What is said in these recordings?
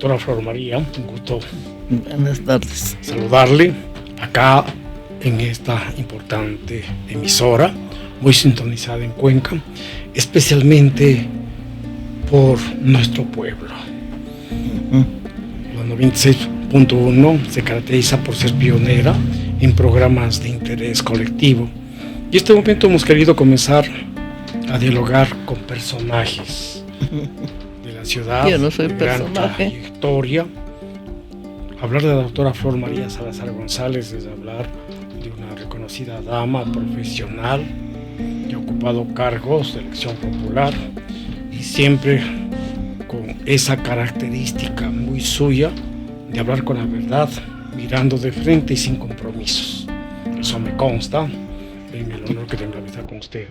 doctora Flor María, un gusto Buenas tardes. saludarle acá en esta importante emisora, muy sintonizada en Cuenca, especialmente por nuestro pueblo. La 96.1 se caracteriza por ser pionera en programas de interés colectivo, y en este momento hemos querido comenzar a dialogar con personajes de la ciudad. Yo no soy de gran personaje. trayectoria. Hablar de la doctora Flor María Salazar González es hablar de una reconocida dama profesional que ha ocupado cargos de elección popular y siempre con esa característica muy suya de hablar con la verdad, mirando de frente y sin compromisos. Eso me consta en el honor que tengo de estar con usted.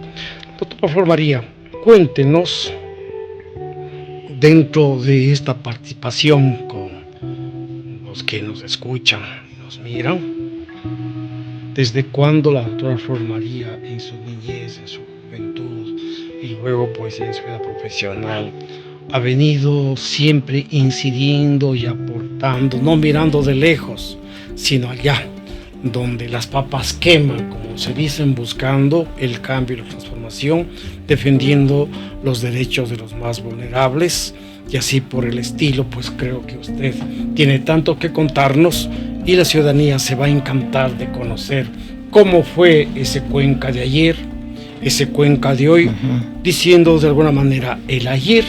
Doctora Flor María, cuéntenos, dentro de esta participación con los que nos escuchan y nos miran, ¿desde cuándo la doctora Flor María, en su niñez, en su juventud y luego pues en su vida profesional, ha venido siempre incidiendo y aportando, no mirando de lejos, sino allá donde las papas queman, como se dicen, buscando el cambio y la transformación, defendiendo los derechos de los más vulnerables y así por el estilo? Pues creo que usted tiene tanto que contarnos y la ciudadanía se va a encantar de conocer cómo fue ese Cuenca de ayer, ese Cuenca de hoy, diciendo de alguna manera el ayer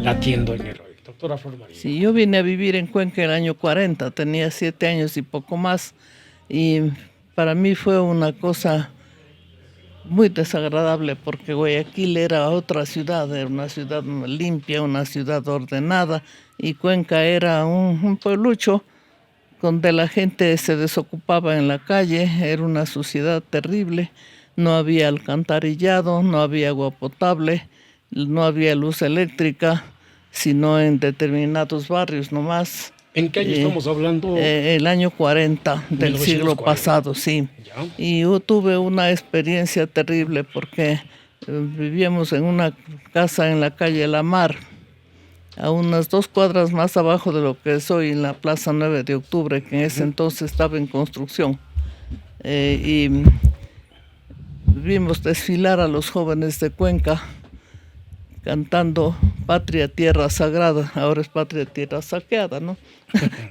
latiendo en el hoy. Doctora Flor María. Sí, yo vine a vivir en Cuenca en el año 40, tenía 7 años y poco más, y para mí fue una cosa muy desagradable porque Guayaquil era otra ciudad, era una ciudad limpia, una ciudad ordenada, y Cuenca era un pueblucho donde la gente se desocupaba en la calle, era una suciedad terrible, no había alcantarillado, no había agua potable, no había luz eléctrica, sino en determinados barrios nomás. ¿En qué año estamos hablando? El año 40 del 1940. siglo pasado, sí. ¿Ya? Y yo tuve una experiencia terrible porque vivíamos en una casa en la calle La Mar, a unas 2 cuadras más abajo de lo que es hoy en la Plaza 9 de Octubre, que en ese entonces estaba en construcción. Y vimos desfilar a los jóvenes de Cuenca cantando Patria Tierra Sagrada. Ahora es Patria Tierra Saqueada, ¿no?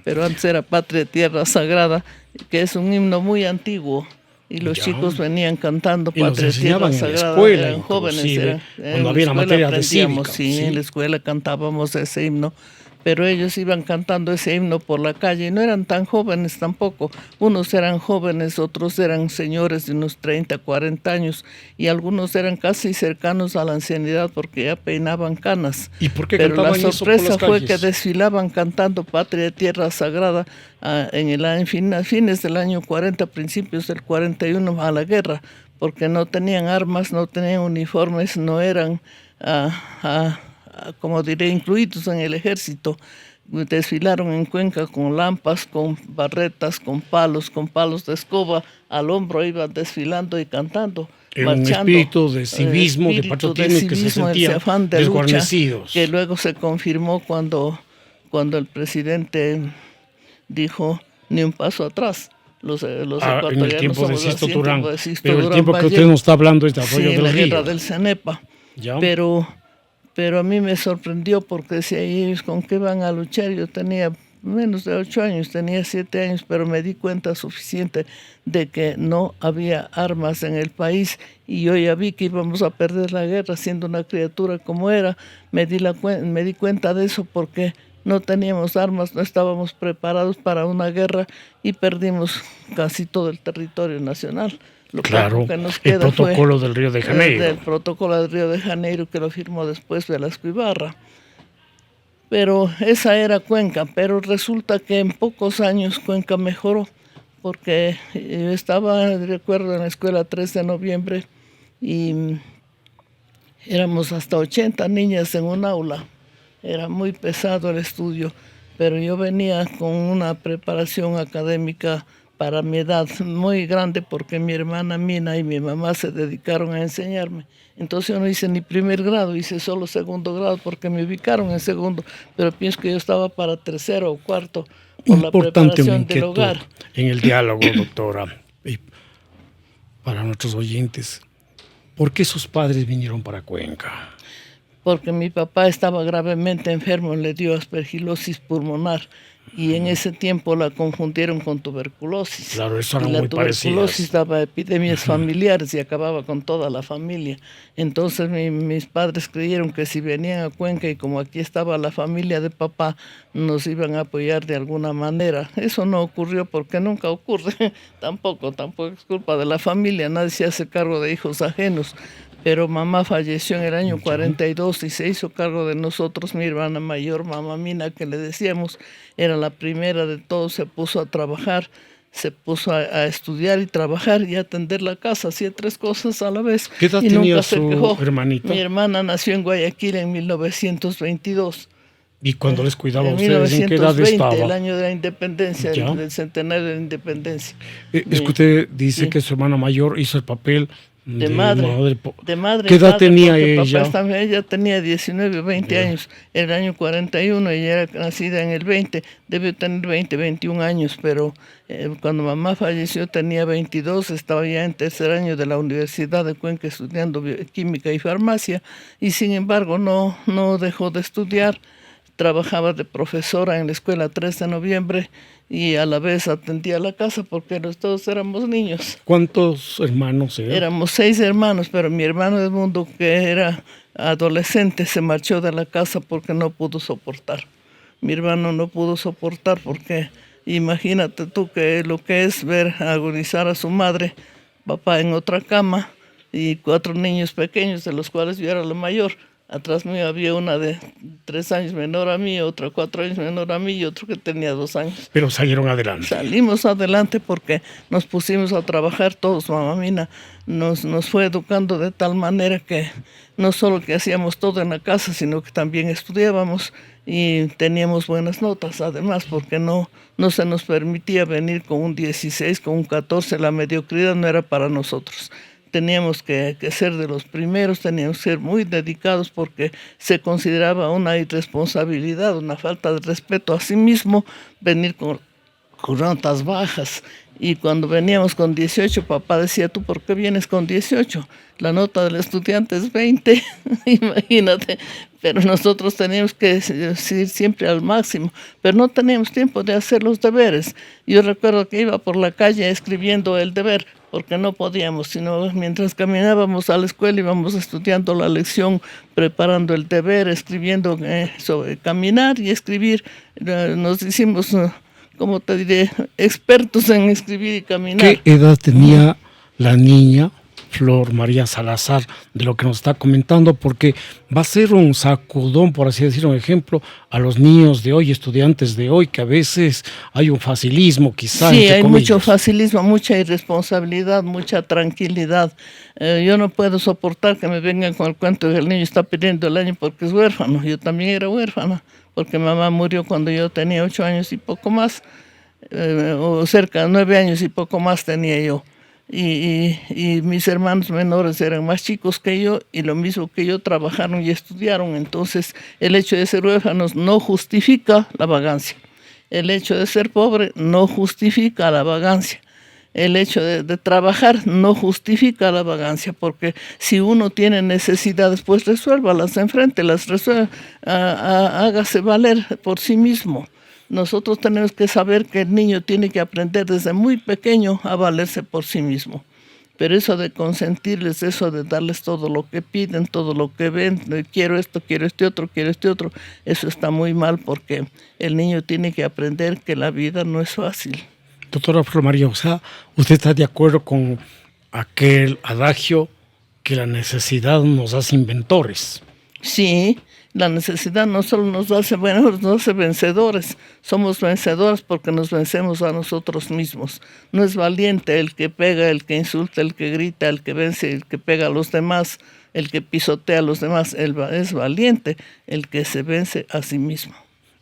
Pero antes era Patria Tierra Sagrada, que es un himno muy antiguo. Y los Ya. chicos venían cantando Y nos Patria enseñaban Tierra en la Sagrada. escuela, Eran jóvenes. inclusive, cuando en la había la escuela materia de aprendíamos, cívica, sí, sí. en la escuela cantábamos ese himno. Pero ellos iban cantando ese himno por la calle y no eran tan jóvenes tampoco. Unos eran jóvenes, otros eran señores de unos 30, 40 años y algunos eran casi cercanos a la ancianidad porque ya peinaban canas. ¿Y por qué Pero la cantaban eso por sorpresa las fue que calles? desfilaban cantando Patria Tierra Sagrada a fines del año 40, principios del 41 a la guerra, porque no tenían armas, no tenían uniformes, no eran como diré, incluidos en el ejército. Desfilaron en Cuenca con lampas, con barretas, con palos de escoba, al hombro iban desfilando y cantando, Era un marchando. espíritu de civismo, de Espíritu patriotismo, que se civismo, ese sentían afán de lucha, desguarnecidos. que luego se confirmó cuando el presidente dijo ni un paso atrás. Los en el ecuatorianos tiempo de somos Sisto así, en Turán. tiempo de Sisto Pero el Durán tiempo que Valle. usted nos está hablando es de Sí, Arroyo en la del guerra Río. del Cenepa. ¿Ya? Pero a mí me sorprendió porque si ellos con qué van a luchar, yo tenía menos de 8 años, tenía 7 años, pero me di cuenta suficiente de que no había armas en el país y yo ya vi que íbamos a perder la guerra siendo una criatura como era. Me di cuenta de eso porque no teníamos armas, no estábamos preparados para una guerra y perdimos casi todo el territorio nacional. Lo Claro, poco que nos el queda protocolo fue del Río de Janeiro. del protocolo del Río de Janeiro, que lo firmó después Velasco Ibarra. Pero esa era Cuenca, pero resulta que en pocos años Cuenca mejoró, porque yo estaba, recuerdo, en la escuela 3 de noviembre y éramos hasta 80 niñas en un aula. Era muy pesado el estudio, pero yo venía con una preparación académica para mi edad, muy grande, porque mi hermana Mina y mi mamá se dedicaron a enseñarme. Entonces yo no hice ni primer grado, hice solo segundo grado porque me ubicaron en segundo, pero pienso que yo estaba para tercero o cuarto por la Importante una preparación del inquietud hogar. en el diálogo, doctora, y para nuestros oyentes. ¿Por qué sus padres vinieron para Cuenca? Porque mi papá estaba gravemente enfermo, le dio aspergilosis pulmonar y en ese tiempo la confundieron con tuberculosis. Claro, eso Y eran la muy tuberculosis parecidas. daba epidemias familiares y acababa con toda la familia. Entonces mis padres creyeron que si venían a Cuenca y como aquí estaba la familia de papá, nos iban a apoyar de alguna manera. Eso no ocurrió porque nunca ocurre. Tampoco es culpa de la familia, nadie se hace cargo de hijos ajenos. Pero mamá falleció en el año 42 y se hizo cargo de nosotros, mi hermana mayor, mamá Mina, que le decíamos, era la primera de todos, se puso a trabajar, se puso a estudiar y trabajar y atender la casa, hacía 3 cosas a la vez ¿Qué edad y tenía nunca se su quejó. hermanita? Mi hermana nació en Guayaquil en 1922. Y cuando les cuidaba a En ustedes, ¿en qué edad 1920, el estaba? año de la independencia, Ya. del centenario de la independencia. Es que usted dice Sí. que su hermana mayor hizo el papel De de madre, madre. de madre. ¿Qué edad Padre, tenía porque ella? ella tenía 19 o 20 Ya. años, en el año 41, ella era nacida en el 20, debe tener 20, 21 años, pero cuando mamá falleció tenía 22, estaba ya en tercer año de la Universidad de Cuenca estudiando química y farmacia, y sin embargo no dejó de estudiar. Trabajaba de profesora en la escuela 3 de noviembre y a la vez atendía la casa porque todos éramos niños. ¿Cuántos hermanos eran? Éramos 6 hermanos, pero mi hermano Edmundo, que era adolescente, se marchó de la casa porque no pudo soportar. Mi hermano no pudo soportar porque imagínate tú que lo que es ver agonizar a su madre, papá en otra cama y 4 niños pequeños, de los cuales yo era la mayor. Atrás mío había una de 3 años menor a mí, otra 4 años menor a mí y otro que tenía 2 años. Pero salieron adelante. Salimos adelante porque nos pusimos a trabajar todos. Mamá Mina nos fue educando de tal manera que no solo que hacíamos todo en la casa, sino que también estudiábamos y teníamos buenas notas, además, porque no se nos permitía venir con un 16, con un 14, la mediocridad no era para nosotros. Teníamos que ser de los primeros, teníamos que ser muy dedicados porque se consideraba una irresponsabilidad, una falta de respeto a sí mismo venir con notas bajas. Y cuando veníamos con 18, papá decía, ¿tú por qué vienes con 18? La nota del estudiante es 20, imagínate. Pero nosotros teníamos que ir siempre al máximo, pero no teníamos tiempo de hacer los deberes. Yo recuerdo que iba por la calle escribiendo el deber, porque no podíamos, sino mientras caminábamos a la escuela íbamos estudiando la lección, preparando el deber, escribiendo sobre caminar y escribir. Nos hicimos... como te diré, expertos en escribir y caminar. ¿Qué edad tenía la niña Flor María Salazar de lo que nos está comentando? Porque va a ser un sacudón, por así decir, un ejemplo a los niños de hoy, estudiantes de hoy, que a veces hay un facilismo, quizá. Sí, hay comillas. mucho facilismo, mucha irresponsabilidad, mucha tranquilidad. Yo no puedo soportar que me vengan con el cuento de que el niño está pidiendo el año porque es huérfano. Yo también era huérfana, porque mamá murió cuando yo tenía 8 años y poco más, o cerca de 9 años y poco más tenía yo. Y mis hermanos menores eran más chicos que yo y lo mismo que yo trabajaron y estudiaron. Entonces el hecho de ser huérfanos no justifica la vagancia. El hecho de ser pobre no justifica la vagancia. El hecho de trabajar no justifica la vagancia, porque si uno tiene necesidades, pues resuélvalas enfrente, hágase valer por sí mismo. Nosotros tenemos que saber que el niño tiene que aprender desde muy pequeño a valerse por sí mismo. Pero eso de consentirles, eso de darles todo lo que piden, todo lo que ven, quiero esto, quiero este otro, eso está muy mal porque el niño tiene que aprender que la vida no es fácil. Doctora Flor María, o sea, ¿usted está de acuerdo con aquel adagio que la necesidad nos hace inventores? Sí, la necesidad no solo nos hace buenos, nos hace vencedores. Somos vencedores porque nos vencemos a nosotros mismos. No es valiente el que pega, el que insulta, el que grita, el que vence, el que pega a los demás, el que pisotea a los demás. Es valiente el que se vence a sí mismo.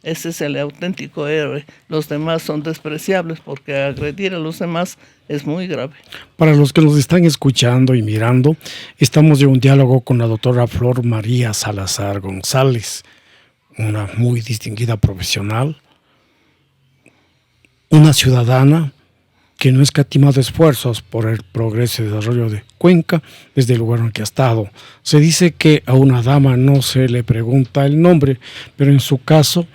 Ese es el auténtico héroe. Los demás son despreciables porque agredir a los demás es muy grave. Para los que nos están escuchando y mirando, estamos en un diálogo con la doctora Flor María Salazar González, una muy distinguida profesional, una ciudadana que no ha escatimado esfuerzos por el progreso y desarrollo de Cuenca desde el lugar en que ha estado. Se dice que a una dama no se le pregunta el nombre, pero en su caso,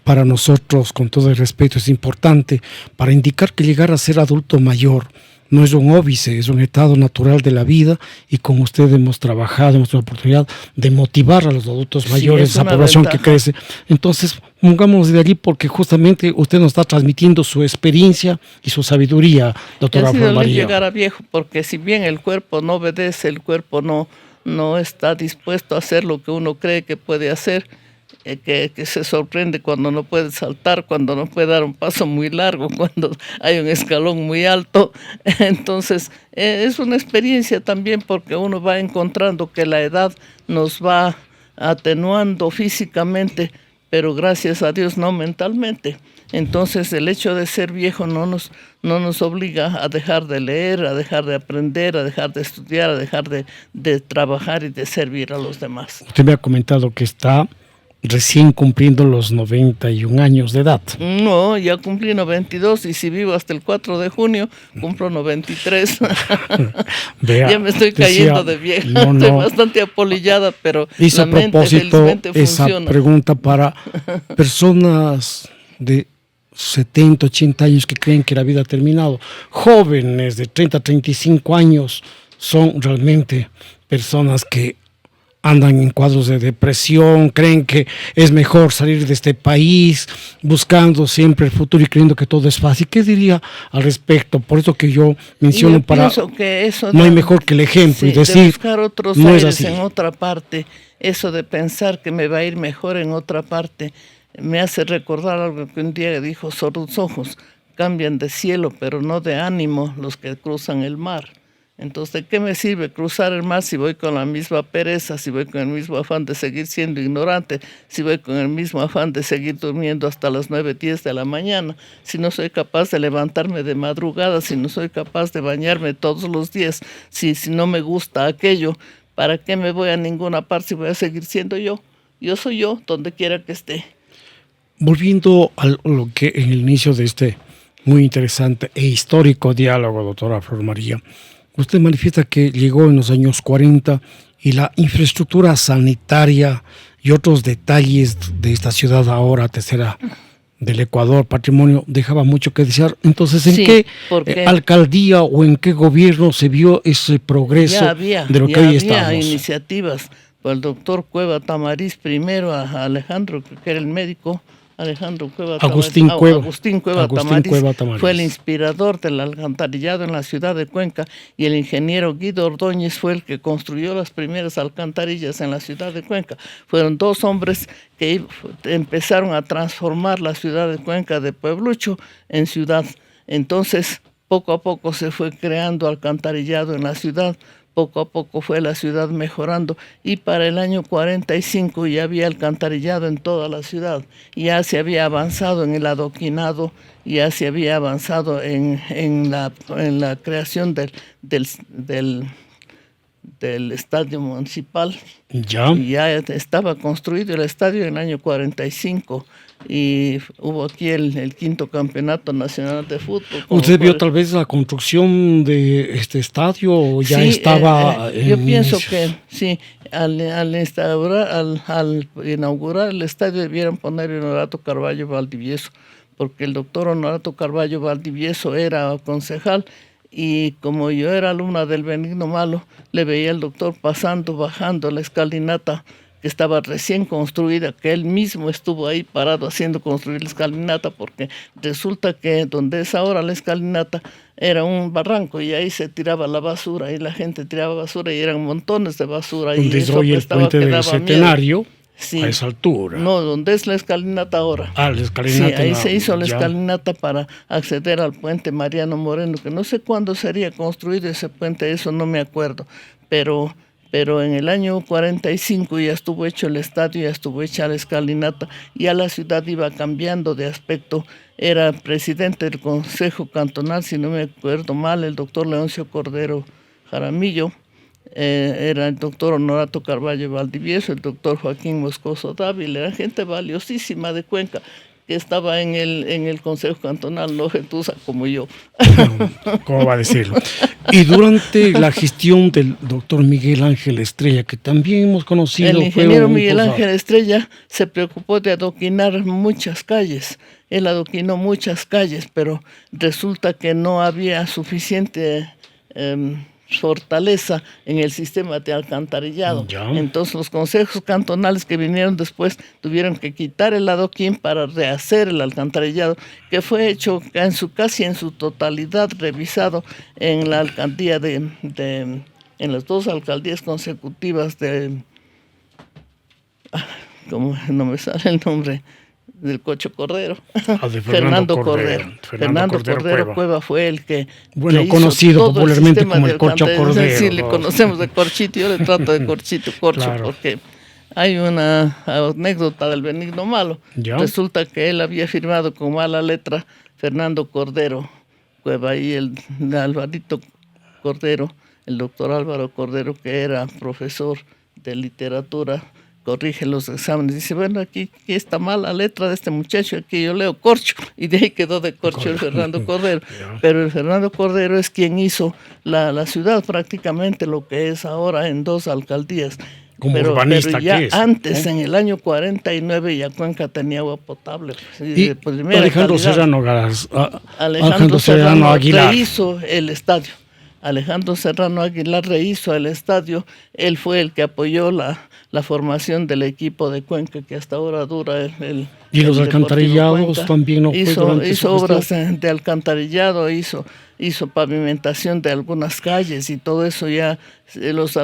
para nosotros, con todo el respeto, es importante para indicar que llegar a ser adulto mayor no es un óbice, es un estado natural de la vida, y con usted hemos trabajado, hemos tenido la oportunidad de motivar a los adultos mayores, esa población que crece. Entonces, pongámonos de allí porque justamente usted nos está transmitiendo su experiencia y su sabiduría, doctora Flor María. Llegar a viejo, porque si bien el cuerpo no obedece, el cuerpo no está dispuesto a hacer lo que uno cree que puede hacer, que se sorprende cuando no puede saltar, cuando no puede dar un paso muy largo, cuando hay un escalón muy alto. Entonces, es una experiencia también porque uno va encontrando que la edad nos va atenuando físicamente, pero gracias a Dios no mentalmente. Entonces, el hecho de ser viejo no nos obliga a dejar de leer, a dejar de aprender, a dejar de estudiar, a dejar de trabajar y de servir a los demás. Usted me ha comentado que está recién cumpliendo los 91 años de edad. No, ya cumplí 92 y si vivo hasta el 4 de junio, cumplo 93. Vea, ya me estoy cayendo de vieja, estoy bastante apolillada, pero hizo la mente felizmente funciona. Esa pregunta para personas de 70, 80 años que creen que la vida ha terminado. Jóvenes de 30, 35 años son realmente personas que andan en cuadros de depresión, creen que es mejor salir de este país, buscando siempre el futuro y creyendo que todo es fácil. ¿Qué diría al respecto? Por eso que yo menciono, que eso no hay mejor que el ejemplo, sí, y decir, de buscar otros no aires es así. En otra parte, eso de pensar que me va a ir mejor en otra parte, me hace recordar algo que un día dijo Sordos Ojos: cambian de cielo, pero no de ánimo los que cruzan el mar. Entonces, ¿de qué me sirve cruzar el mar si voy con la misma pereza, si voy con el mismo afán de seguir siendo ignorante, si voy con el mismo afán de seguir durmiendo hasta las 9, 10 de la mañana, si no soy capaz de levantarme de madrugada, si no soy capaz de bañarme todos los días, si no me gusta aquello, ¿para qué me voy a ninguna parte si voy a seguir siendo yo? Yo soy yo, donde quiera que esté. Volviendo a lo que en el inicio de este muy interesante e histórico diálogo, doctora Flor María, usted manifiesta que llegó en los años 40 y la infraestructura sanitaria y otros detalles de esta ciudad ahora tercera del Ecuador, patrimonio, dejaba mucho que desear. Entonces, ¿en qué alcaldía o en qué gobierno se vio ese progreso de lo que hoy estamos? Había iniciativas por el doctor Cueva Tamariz, primero a Alejandro, que era el médico, Agustín Cueva Tamariz fue el inspirador del alcantarillado en la ciudad de Cuenca, y el ingeniero Guido Ordóñez fue el que construyó las primeras alcantarillas en la ciudad de Cuenca. Fueron dos hombres que empezaron a transformar la ciudad de Cuenca de pueblucho en ciudad. Entonces, poco a poco se fue creando alcantarillado en la ciudad. Poco a poco fue la ciudad mejorando, y para el año 45 ya había alcantarillado en toda la ciudad, ya se había avanzado en el adoquinado, ya se había avanzado en la creación del estadio municipal. Ya estaba construido el estadio en el año 45 y hubo aquí el quinto campeonato nacional de fútbol. ¿Usted vio tal vez la construcción de este estadio o ya estaba? Yo pienso que sí, al inaugurar el estadio debieron poner Honorato Carballo Valdivieso, porque el doctor Honorato Carballo Valdivieso era concejal. Y como yo era alumna del Benigno Malo, le veía al doctor bajando la escalinata que estaba recién construida, que él mismo estuvo ahí parado haciendo construir la escalinata, porque resulta que donde es ahora la escalinata era un barranco y ahí se tiraba la basura y la gente tiraba basura y eran montones de basura. Donde es hoy el puente del Centenario. Sí. A esa altura. No, donde es la escalinata ahora. La escalinata. Sí, ahí se hizo la escalinata para acceder al puente Mariano Moreno, que no sé cuándo sería construido ese puente, eso no me acuerdo, pero pero en el año 45 ya estuvo hecho el estadio, ya estuvo hecha la escalinata, ya la ciudad iba cambiando de aspecto. Era presidente del Consejo Cantonal, si no me acuerdo mal, el doctor Leoncio Cordero Jaramillo, era el doctor Honorato Carvalho Valdivieso, el doctor Joaquín Moscoso Dávila, era gente valiosísima de Cuenca, que estaba en el Consejo Cantonal, no gentuza como yo. ¿Cómo va a decirlo? Y durante la gestión del doctor Miguel Ángel Estrella, que también hemos conocido... El ingeniero Miguel Ángel Estrella se preocupó de adoquinar muchas calles. Él adoquinó muchas calles, pero resulta que no había suficiente fortaleza en el sistema de alcantarillado. Ya. Entonces los consejos cantonales que vinieron después tuvieron que quitar el adoquín para rehacer el alcantarillado, que fue hecho casi en su totalidad revisado en la alcaldía en las 2 alcaldías consecutivas como no me sale el nombre del Cocho Cordero, de Fernando Cordero. Fernando Cordero Cueva fue el que conocido popularmente como el Cocho Cordero. Sí, le conocemos de Corchito, yo le trato de Corchito, Claro. porque hay una anécdota del Benigno Malo. ¿Ya? Resulta que él había firmado con mala letra Fernando Cordero Cueva, y el Alvarito Cordero, el doctor Álvaro Cordero, que era profesor de literatura, corrige los exámenes, dice, bueno, aquí está mal la letra de este muchacho, aquí yo leo Corcho, y de ahí quedó de Corcho el Fernando Cordero. Pero el Fernando Cordero es quien hizo la ciudad prácticamente lo que es ahora en 2 alcaldías. Como urbanista, pero ya ¿qué es? antes, en el año 49, ya Cuenca tenía agua potable. Y Alejandro Serrano Aguilar rehizo el estadio. Alejandro Serrano Aguilar rehizo el estadio. Él fue el que apoyó la formación del equipo de Cuenca, que hasta ahora dura y los alcantarillados también no hizo obras de alcantarillado, hizo pavimentación de algunas calles y todo eso. Ya los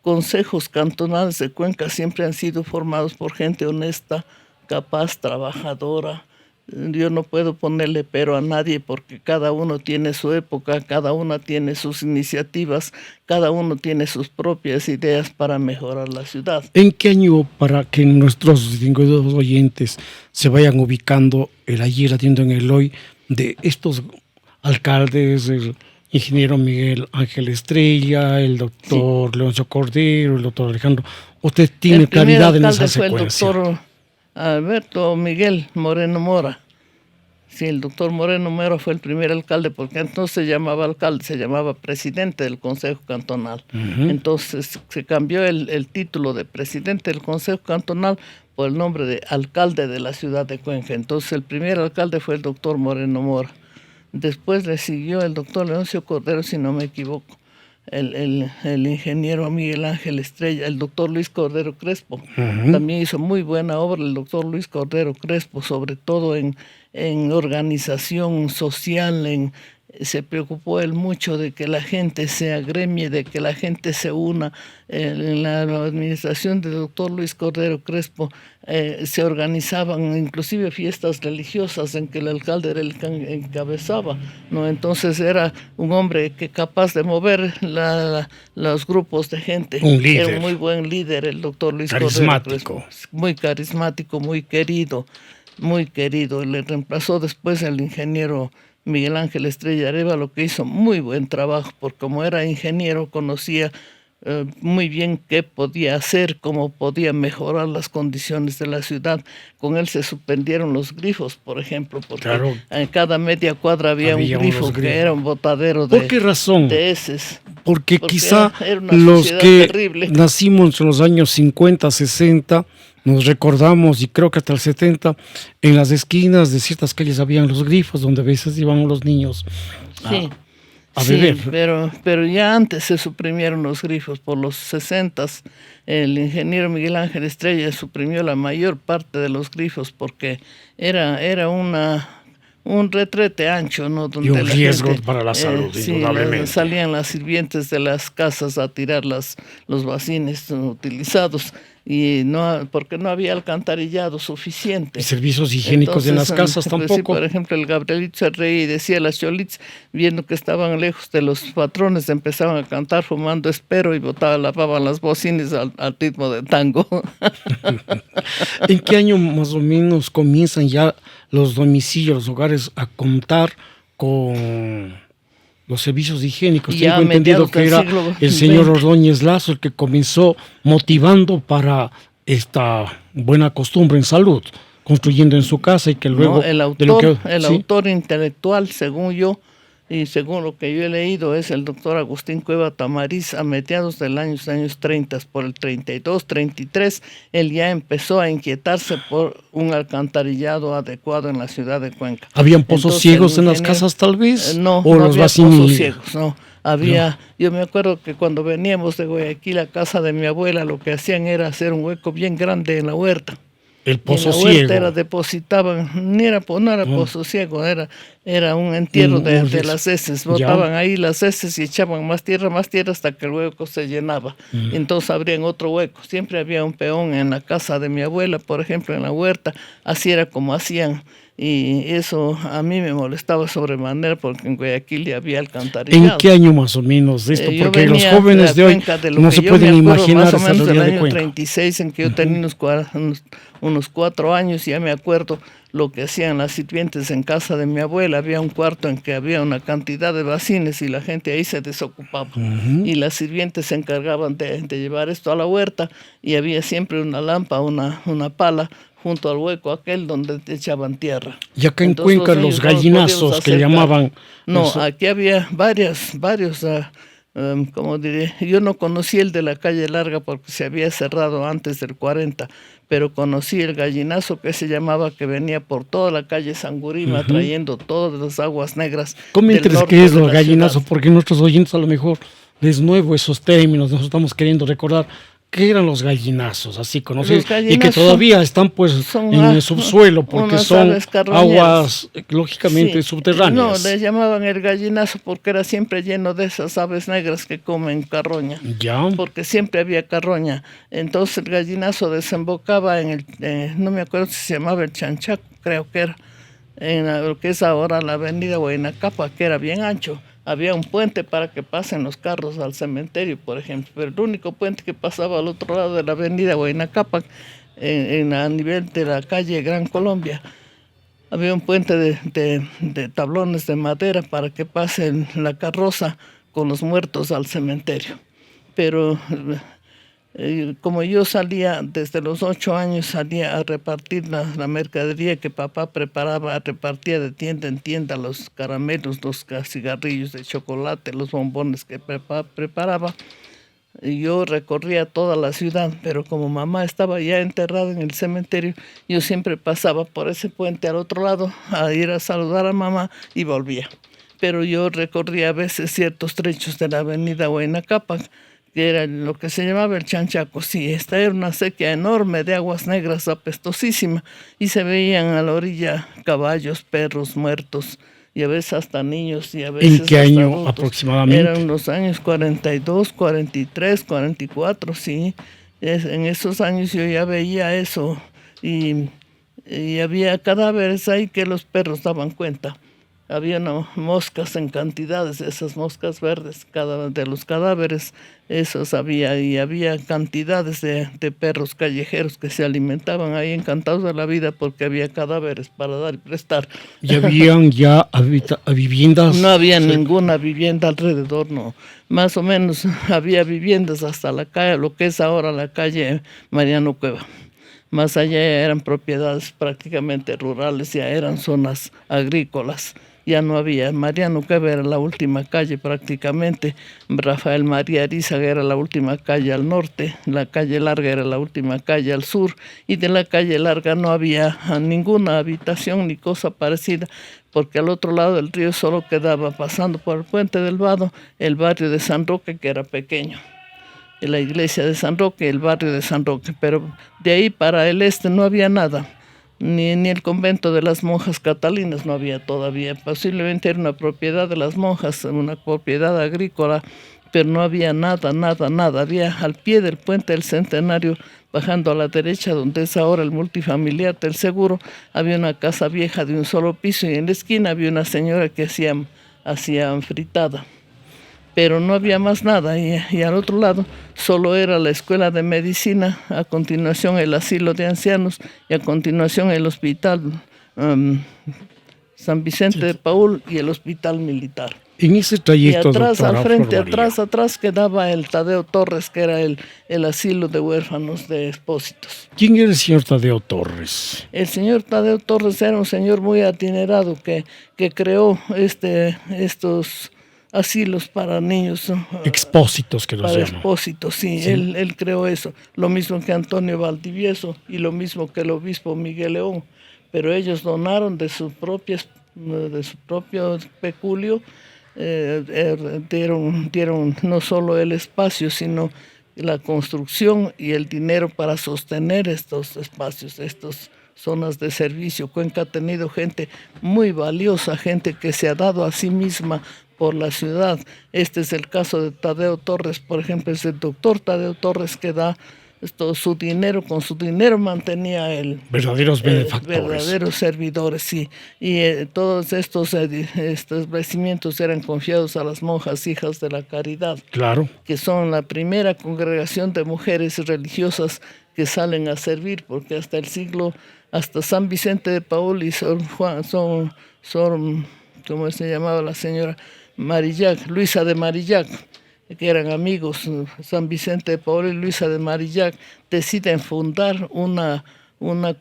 consejos cantonales de Cuenca siempre han sido formados por gente honesta, capaz, trabajadora. Yo no puedo ponerle pero a nadie, porque cada uno tiene su época, cada uno tiene sus iniciativas, cada uno tiene sus propias ideas para mejorar la ciudad. ¿En qué año, para que nuestros distinguidos oyentes se vayan ubicando el ayer, atiendo en el hoy, de estos alcaldes, el ingeniero Miguel Ángel Estrella, el doctor Leoncio Cordero, el doctor Alejandro? ¿Usted tiene claridad en esa secuencia? El doctor Alberto Miguel Moreno Mora. Sí, el doctor Moreno Mora fue el primer alcalde, porque entonces se llamaba alcalde, se llamaba presidente del Consejo Cantonal. Entonces se cambió el título de presidente del Consejo Cantonal por el nombre de alcalde de la ciudad de Cuenca. Entonces el primer alcalde fue el doctor Moreno Mora. Después le siguió el doctor Leoncio Cordero, si no me equivoco. El ingeniero Miguel Ángel Estrella, el doctor Luis Cordero Crespo, también hizo muy buena obra el doctor Luis Cordero Crespo, sobre todo en organización social, se preocupó él mucho de que la gente se agremie, de que la gente se una. En la administración del doctor Luis Cordero Crespo se organizaban inclusive fiestas religiosas en que el alcalde era el que encabezaba, ¿no? Entonces era un hombre que capaz de mover los grupos de gente. Un líder. Era un muy buen líder el doctor Luis Cordero Crespo. Muy carismático, muy querido. Le reemplazó después el ingeniero Miguel Ángel Estrella Arévalo, que hizo muy buen trabajo, porque como era ingeniero conocía muy bien qué podía hacer, cómo podía mejorar las condiciones de la ciudad. Con él se suspendieron los grifos, por ejemplo, porque en cada media cuadra había un grifo que era un botadero de... ¿Por qué razón? De heces. Porque quizá era los que terrible. Nacimos en los años 50, 60, nos recordamos, y creo que hasta el 70, en las esquinas de ciertas calles habían los grifos donde a veces iban los niños a beber. Pero ya antes se suprimieron los grifos. Por los 60s, el ingeniero Miguel Ángel Estrella suprimió la mayor parte de los grifos, porque era un retrete ancho, ¿no? Donde y un riesgo gente, para la salud, indudablemente. Salían las sirvientes de las casas a tirar los bacines utilizados. y no, porque no había alcantarillado suficiente. Y servicios higiénicos en las casas pues tampoco. sí, por ejemplo, el Gabrielito se reía y decía, las cholitas, viendo que estaban lejos de los patrones, empezaban a cantar fumando espero y lavaban las bocinas al ritmo de tango. ¿En qué año más o menos comienzan ya los domicilios, los hogares a contar con los servicios higiénicos? Ya Tengo entendido que era el señor Ordóñez Lazo el que comenzó motivando para esta buena costumbre en salud, construyendo en su casa y que luego... No, el autor intelectual, según yo, y según lo que yo he leído, es el doctor Agustín Cueva Tamariz. A mediados del años 30, por el 32, 33, él ya empezó a inquietarse por un alcantarillado adecuado en la ciudad de Cuenca. ¿Habían pozos ciegos en las casas tal vez? No, ¿O no los había vacinillos? pozos ciegos, no. Había, yo me acuerdo que cuando veníamos de Guayaquil a casa de mi abuela, lo que hacían era hacer un hueco bien grande en la huerta. El pozo en la huerta ciego. Depositaban, no era pozo ciego, era un entierro de las heces. Botaban ahí las heces y echaban más tierra hasta que el hueco se llenaba. Entonces abrían otro hueco. Siempre había un peón en la casa de mi abuela, por ejemplo, en la huerta. Así era como hacían. Y eso a mí me molestaba sobremanera porque en Guayaquil ya había alcantarillado. ¿En qué año más o menos esto? Porque los venía jóvenes de hoy no se pueden imaginar más o menos del año Cuenca. 36, en que yo tenía unos 4 años, ya me acuerdo lo que hacían las sirvientes en casa de mi abuela. Había un cuarto en que había una cantidad de bacines y la gente ahí se desocupaba. Y las sirvientes se encargaban de llevar esto a la huerta y había siempre una lámpara, una pala junto al hueco aquel donde echaban tierra. Y acá en Cuenca los gallinazos que llamaban... No, eso. Aquí había varios, como diré, yo no conocí el de la calle Larga porque se había cerrado antes del 40, pero conocí el gallinazo que se llamaba, que venía por toda la calle Sangurima trayendo todas las aguas negras. Coménteles qué es los gallinazos, porque nuestros oyentes a lo mejor les nuevo esos términos, nosotros estamos queriendo recordar. ¿Qué eran los gallinazos así conocidos? Y que todavía están pues en el subsuelo porque son aguas lógicamente subterráneas. No, le llamaban el gallinazo porque era siempre lleno de esas aves negras que comen carroña. Ya. Porque siempre había carroña. Entonces el gallinazo desembocaba en no me acuerdo si se llamaba el Chanchaco, creo que era, en lo que es ahora la avenida Huaynacapa, que era bien ancho. Había un puente para que pasen los carros al cementerio, por ejemplo, pero el único puente que pasaba al otro lado de la avenida Huaynacapa, a nivel de la calle Gran Colombia, había un puente de tablones de madera para que pasen la carroza con los muertos al cementerio. Pero como yo salía desde los 8 años, salía a repartir la mercadería que papá repartía de tienda en tienda, los caramelos, los cigarrillos de chocolate, los bombones que papá preparaba. Y yo recorría toda la ciudad, pero como mamá estaba ya enterrada en el cementerio, yo siempre pasaba por ese puente al otro lado a ir a saludar a mamá y volvía. Pero yo recorría a veces ciertos trechos de la avenida Huaynacapa, que era lo que se llamaba el Chanchaco. Sí, esta era una sequía enorme de aguas negras, apestosísima, y se veían a la orilla caballos, perros muertos, y a veces hasta niños, y a veces ¿En qué hasta año adultos. aproximadamente? Eran los años 42, 43, 44, sí. En esos años yo ya veía eso, y había cadáveres ahí que los perros daban cuenta. Había moscas en cantidades, esas moscas verdes, cada de los cadáveres, esos había, y había cantidades de perros callejeros que se alimentaban ahí encantados de la vida porque había cadáveres para dar y prestar. ¿Y habían ya viviendas? No había ninguna vivienda alrededor, no. Más o menos había viviendas hasta la calle, lo que es ahora la calle Mariano Cueva. Más allá eran propiedades prácticamente rurales, ya eran zonas agrícolas. Ya no había. Mariano Cueva era la última calle prácticamente. Rafael María Arizaga era la última calle al norte. La calle Larga era la última calle al sur. Y de la calle Larga no había ninguna habitación ni cosa parecida, porque al otro lado del río solo quedaba, pasando por el puente del Vado, el barrio de San Roque, que era pequeño. La iglesia de San Roque, el barrio de San Roque. Pero de ahí para el este no había nada. Ni el convento de las monjas catalinas no había todavía. Posiblemente era una propiedad de las monjas, una propiedad agrícola, pero no había nada. Había al pie del puente del Centenario, bajando a la derecha, donde es ahora el multifamiliar del Seguro, había una casa vieja de un solo piso y en la esquina había una señora que hacía fritada. Pero no había más nada y al otro lado solo era la escuela de medicina, a continuación el asilo de ancianos y a continuación el hospital San Vicente de Paúl y el hospital militar. En ese trayecto, y atrás, doctora al frente, Flor María, atrás quedaba el Tadeo Torres, que era el asilo de huérfanos de Expósitos. ¿quién era el señor Tadeo Torres? El señor Tadeo Torres era un señor muy adinerado que creó estos asilos para niños. Expósitos que los Para llaman. Expósitos, sí. Él creó eso. Lo mismo que Antonio Valdivieso y lo mismo que el obispo Miguel León. Pero ellos donaron de su propio peculio, dieron no solo el espacio, sino la construcción y el dinero para sostener estos espacios, estas zonas de servicio. Cuenca ha tenido gente muy valiosa, gente que se ha dado a sí misma por la ciudad. Este es el caso de Tadeo Torres, por ejemplo, es el doctor Tadeo Torres que da su dinero, con su dinero mantenía el verdaderos benefactores, verdaderos servidores, sí. Y todos estos establecimientos eran confiados a las monjas hijas de la caridad, claro, que son la primera congregación de mujeres religiosas que salen a servir, porque hasta San Vicente de Paúl y son ¿cómo se llamaba la señora? Marillac, Luisa de Marillac, que eran amigos, San Vicente de Paúl y Luisa de Marillac, deciden fundar una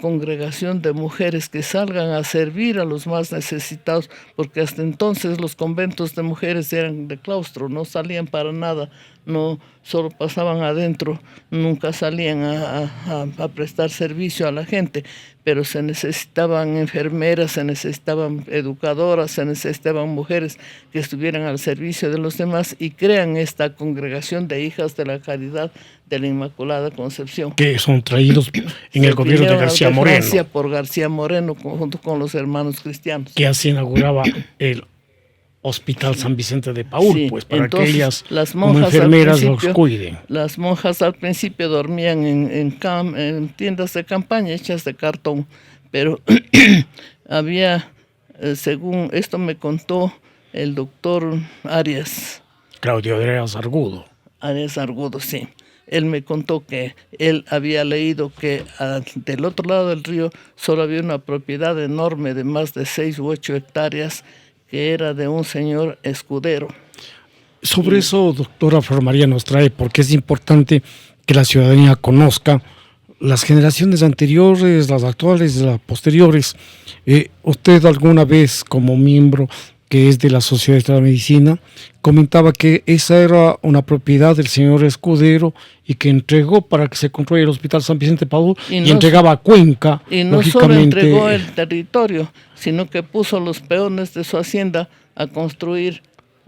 congregación de mujeres que salgan a servir a los más necesitados, porque hasta entonces los conventos de mujeres eran de claustro, no salían para nada, no solo pasaban adentro, nunca salían a prestar servicio a la gente, pero se necesitaban enfermeras, se necesitaban educadoras, se necesitaban mujeres que estuvieran al servicio de los demás y crean esta congregación de hijas de la caridad de la Inmaculada Concepción. Que son traídos en el gobierno de García Moreno. Francia por García Moreno junto con los hermanos cristianos. Que así inauguraba el Hospital San Vicente de Paúl, sí, pues para que ellas como enfermeras los cuiden. Las monjas al principio dormían en tiendas de campaña hechas de cartón, pero había, según esto me contó el doctor Arias. Claudio Arias Argudo. Arias Argudo, sí. Él me contó que él había leído que del otro lado del río solo había una propiedad enorme de más de 6 u 8 hectáreas que era de un señor Escudero. Sobre eso, doctora Flor María, nos trae, porque es importante que la ciudadanía conozca las generaciones anteriores, las actuales, las posteriores. Usted alguna vez, como miembro que es de la Sociedad de la Medicina, comentaba que esa era una propiedad del señor Escudero y que entregó para que se construya el Hospital San Vicente de Paúl y entregaba a Cuenca. Y no solo entregó el territorio, sino que puso los peones de su hacienda a construir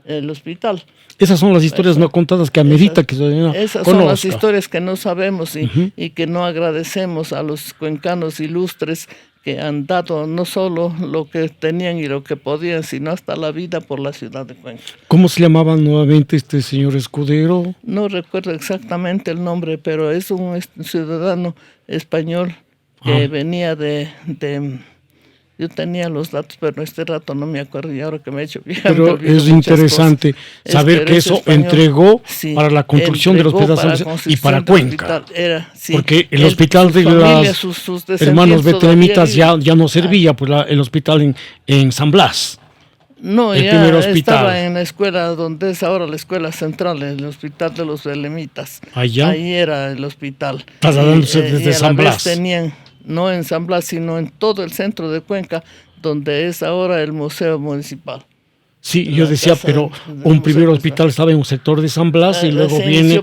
el hospital. Esas son las historias no contadas que amerita que se esas conozca. Son las historias que no sabemos y que no agradecemos a los cuencanos ilustres que han dado no solo lo que tenían y lo que podían, sino hasta la vida por la ciudad de Cuenca. ¿Cómo se llamaba nuevamente este señor Escudero? No recuerdo exactamente el nombre, pero es un ciudadano español que venía de yo tenía los datos, pero este rato no me acuerdo y ahora que me he hecho vieja. Pero es interesante saber que eso español, entregó para la construcción del Hospital y para Cuenca. Porque el Hospital de los hermanos betlemitas ya no servía, pues el hospital en San Blas. No, ya estaba en la escuela donde es ahora la escuela central, el Hospital de los Betlemitas. ¿Allá? Ahí era el hospital. Trasladándose desde San Blas. Tenían, no en San Blas, sino en todo el centro de Cuenca, donde es ahora el Museo Municipal. Sí, yo decía, pero un primer hospital estaba en un sector de San Blas y luego viene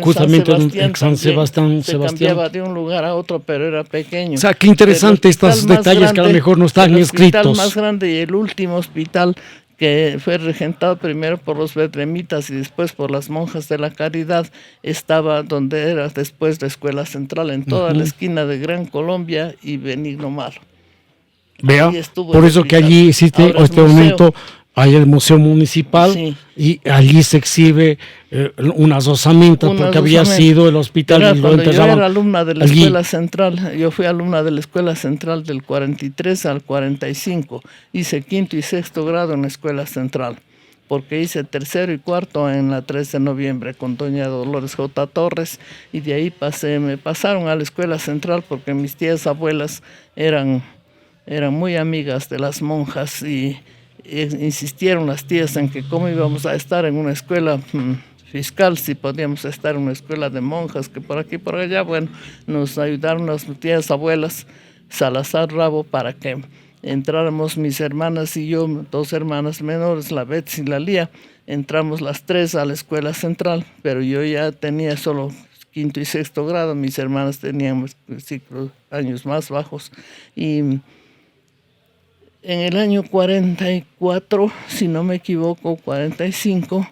justamente en San Sebastián. Se cambiaba de un lugar a otro, pero era pequeño. O sea, qué interesante estos detalles que a lo mejor no están escritos. El hospital más grande y el último hospital que fue regentado primero por los betlemitas y después por las monjas de la caridad, estaba donde era después la escuela central, en toda la esquina de Gran Colombia y Benigno Malo. Vea, por eso que allí existe este momento hay el Museo Municipal, Sí. y allí se exhibe unas osamentas porque había sido el hospital y lo Cuando yo enterraban era alumna de la allí. escuela central, yo fui alumna de la escuela central del 43 al 45, hice quinto y sexto grado en la escuela central, porque hice tercero y cuarto en la 3 de noviembre con doña Dolores J. Torres, y de ahí me pasaron a la escuela central porque mis tías abuelas eran muy amigas de las monjas y insistieron las tías en que cómo íbamos a estar en una escuela fiscal si podíamos estar en una escuela de monjas, que por aquí por allá. Bueno, nos ayudaron las tías abuelas Salazar Rabo para que entráramos mis hermanas y yo, dos hermanas menores, la Betsy y la Lía, entramos las tres a la escuela central, pero yo ya tenía solo quinto y sexto grado, mis hermanas tenían años más bajos, y en el año 44, si no me equivoco, 45,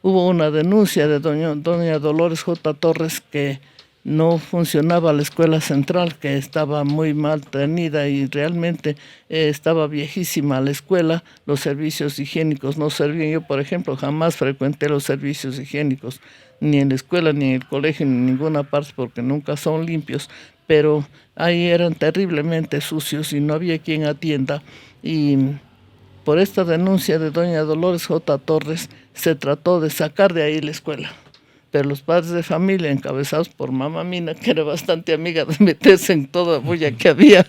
hubo una denuncia de doña Dolores J. Torres que no funcionaba la escuela central, que estaba muy mal tenida y realmente estaba viejísima la escuela, los servicios higiénicos no servían. Yo, por ejemplo, jamás frecuenté los servicios higiénicos, ni en la escuela, ni en el colegio, ni en ninguna parte, porque nunca son limpios, pero ahí eran terriblemente sucios y no había quien atienda. Y por esta denuncia de doña Dolores J. Torres se trató de sacar de ahí la escuela. Pero los padres de familia, encabezados por mamá Mina, que era bastante amiga de meterse en toda bulla que había.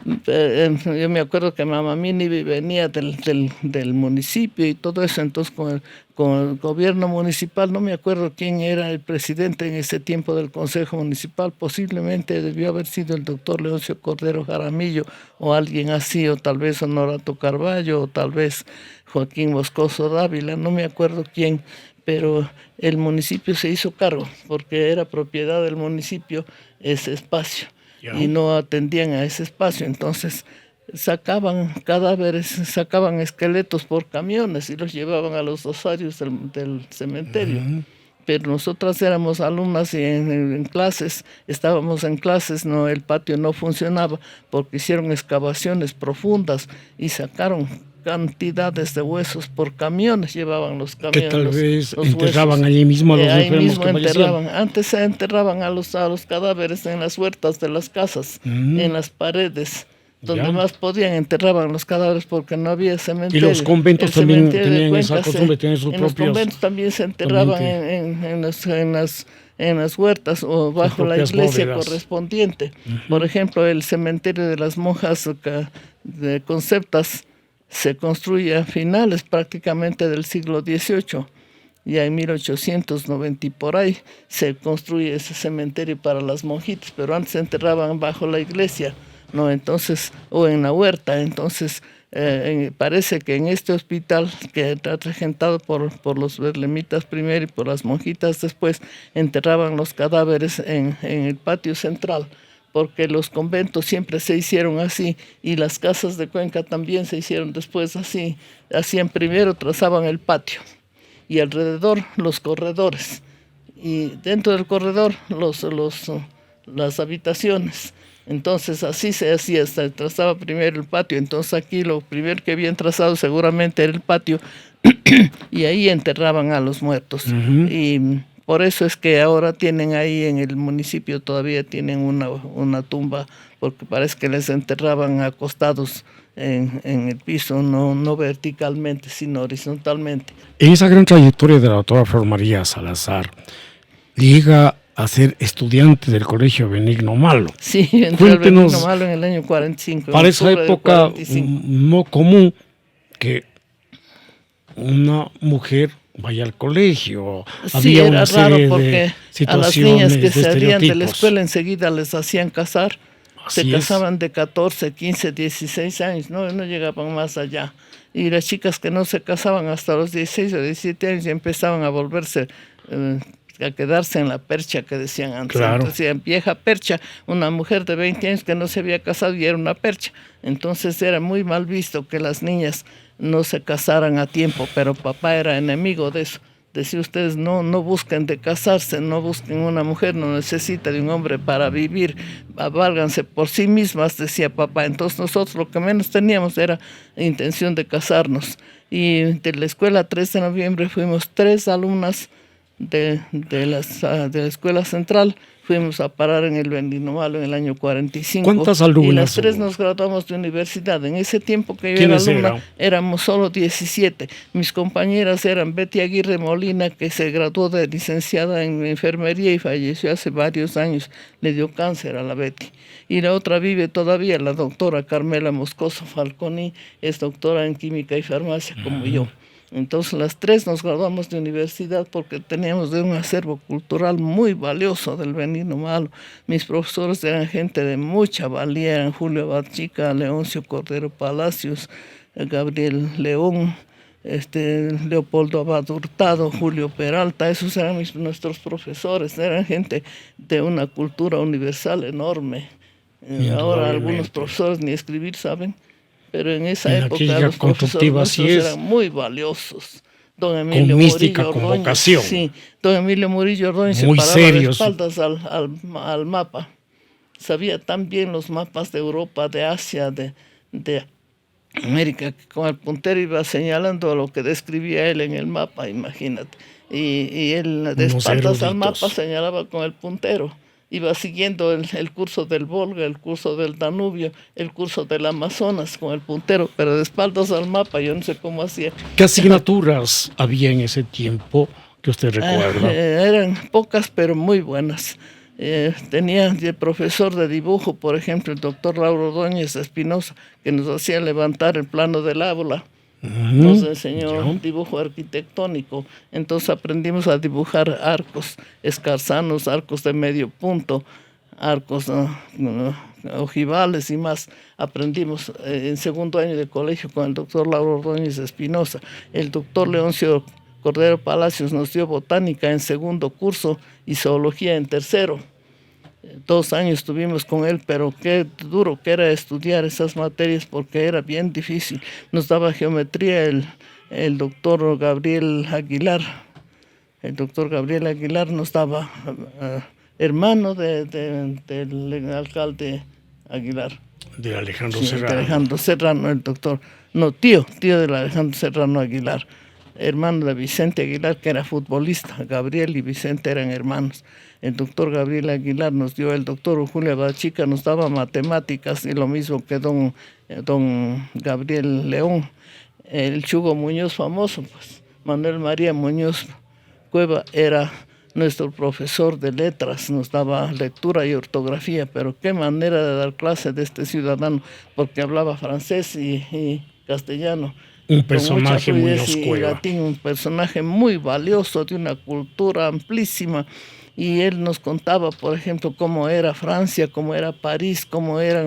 Yo me acuerdo que mamá Mina venía del municipio y todo eso, entonces con el gobierno municipal, no me acuerdo quién era el presidente en ese tiempo del Consejo Municipal, posiblemente debió haber sido el doctor Leoncio Cordero Jaramillo o alguien así, o tal vez Honorato Carballo, o tal vez Joaquín Moscoso Dávila, no me acuerdo quién, pero el municipio se hizo cargo porque era propiedad del municipio ese espacio y no atendían a ese espacio. Entonces sacaban cadáveres, sacaban esqueletos por camiones y los llevaban a los osarios del cementerio. Pero nosotras éramos alumnas y en clases, estábamos en clases, no, el patio no funcionaba porque hicieron excavaciones profundas y sacaron cantidades de huesos por camiones, llevaban los camiones. Que tal vez los enterraban huesos. allí mismo a los Ahí enfermos mismo que fallecían. enterraban. Antes se enterraban a los cadáveres en las huertas de las casas, en las paredes. Donde más podían enterraban los cadáveres porque no había cementerio. Y los conventos también tenían esa costumbre, tenían sus propios. En los conventos también se enterraban en las huertas o bajo la iglesia bóvedas correspondiente. Por ejemplo, el cementerio de las monjas de Conceptas se construye a finales prácticamente del siglo XVIII. Ya en 1890 y por ahí se construye ese cementerio para las monjitas, pero antes se enterraban bajo la iglesia, ¿no? Entonces, o en la huerta. Entonces, parece que en este hospital, que está regentado por los berlemitas primero y por las monjitas después, enterraban los cadáveres en el patio central, porque los conventos siempre se hicieron así y las casas de Cuenca también se hicieron después así. Hacían primero, trazaban el patio y alrededor los corredores y dentro del corredor las habitaciones. Entonces así se hacía, se trazaba primero el patio. Entonces aquí lo primero que habían trazado seguramente era el patio y ahí enterraban a los muertos. Y por eso es que ahora tienen ahí en el municipio, todavía tienen una tumba, porque parece que les enterraban acostados en el piso, no verticalmente, sino horizontalmente. En esa gran trayectoria de la doctora Flor María Salazar, llega a ser estudiante del Colegio Benigno Malo. Sí, entré al Benigno Malo en el año 45. Para esa época no común que una mujer vaya al colegio. Sí, había era una serie raro porque de situaciones, a las niñas que de salían de la escuela enseguida les hacían casar. Así se casaban de 14, 15, 16 años, no llegaban más allá. Y las chicas que no se casaban hasta los 16 o 17 años ya empezaban a volverse, a quedarse en la percha que decían antes. Claro. Entonces decían vieja percha, una mujer de 20 años que no se había casado y era una percha. Entonces era muy mal visto que las niñas no se casaran a tiempo, pero papá era enemigo de eso. decía ustedes, no busquen de casarse, no busquen una mujer, no necesita de un hombre para vivir, aválganse por sí mismas, decía papá. Entonces nosotros lo que menos teníamos era intención de casarnos. Y de la escuela 3 de noviembre fuimos 3 alumnas de la escuela central, fuimos a parar en el Benigno Malo en el año 45. ¿Cuántas Y las alumnas 3 hubo? nos graduamos de universidad. En ese tiempo que yo era ¿Quiénes alumna, eran? éramos solo 17. Mis compañeras eran Betty Aguirre Molina, que se graduó de licenciada en enfermería y falleció hace varios años. Le dio cáncer a la Betty. Y la otra vive todavía, la doctora Carmela Moscoso Falconi, es doctora en química y farmacia como yo. Entonces las 3 nos graduamos de universidad porque teníamos de un acervo cultural muy valioso del Benigno Malo. Mis profesores eran gente de mucha valía, eran Julio Bachica, Leoncio Cordero Palacios, Gabriel León, Leopoldo Abad Hurtado, Julio Peralta. Esos eran nuestros profesores, eran gente de una cultura universal enorme. Ahora algunos profesores ni escribir saben, pero en esa En época aquella los profesores constructiva sí nuestros es, eran muy valiosos. Don con Emilio mística, Murillo con Ordóñez, vocación. sí, don Emilio Murillo Ordóñez se Muy paraba de serios. espaldas al mapa. Sabía tan bien los mapas de Europa, de Asia, de América, que con el puntero iba señalando lo que describía él en el mapa, imagínate. Y él de Unos espaldas al mapa eruditos. señalaba con el puntero. Iba siguiendo el curso del Volga, el curso del Danubio, el curso del Amazonas con el puntero, pero de espaldas al mapa, yo no sé cómo hacía. ¿Qué asignaturas había en ese tiempo que usted recuerda? Eran pocas, pero muy buenas. Tenía de profesor de dibujo, por ejemplo, el doctor Lauro Ordóñez Espinosa, que nos hacía levantar el plano del aula. Nos enseñó dibujo arquitectónico, entonces aprendimos a dibujar arcos escarzanos, arcos de medio punto, arcos ojivales y más. Aprendimos en segundo año de colegio con el doctor Lauro Ordóñez Espinosa. El doctor Leoncio Cordero Palacios nos dio botánica en segundo curso y zoología en tercero. 2 años estuvimos con él, pero qué duro que era estudiar esas materias porque era bien difícil. Nos daba geometría el doctor Gabriel Aguilar. El doctor Gabriel Aguilar nos daba, hermano del alcalde Aguilar. De Alejandro Sí, Serrano. de Alejandro Serrano, el doctor. No, tío de Alejandro Serrano Aguilar. Hermano de Vicente Aguilar, que era futbolista. Gabriel y Vicente eran hermanos. El doctor Gabriel Aguilar nos dio, el doctor Julio Bachica nos daba matemáticas, y lo mismo que don Gabriel León. El Chugo Muñoz famoso, pues, Manuel María Muñoz Cueva era nuestro profesor de letras, nos daba lectura y ortografía, pero qué manera de dar clase de este ciudadano, porque hablaba francés y castellano. Un Con mucha personaje muy fluidez y Cueva. latín, un personaje muy valioso, de una cultura amplísima. Y él nos contaba, por ejemplo, cómo era Francia, cómo era París, cómo era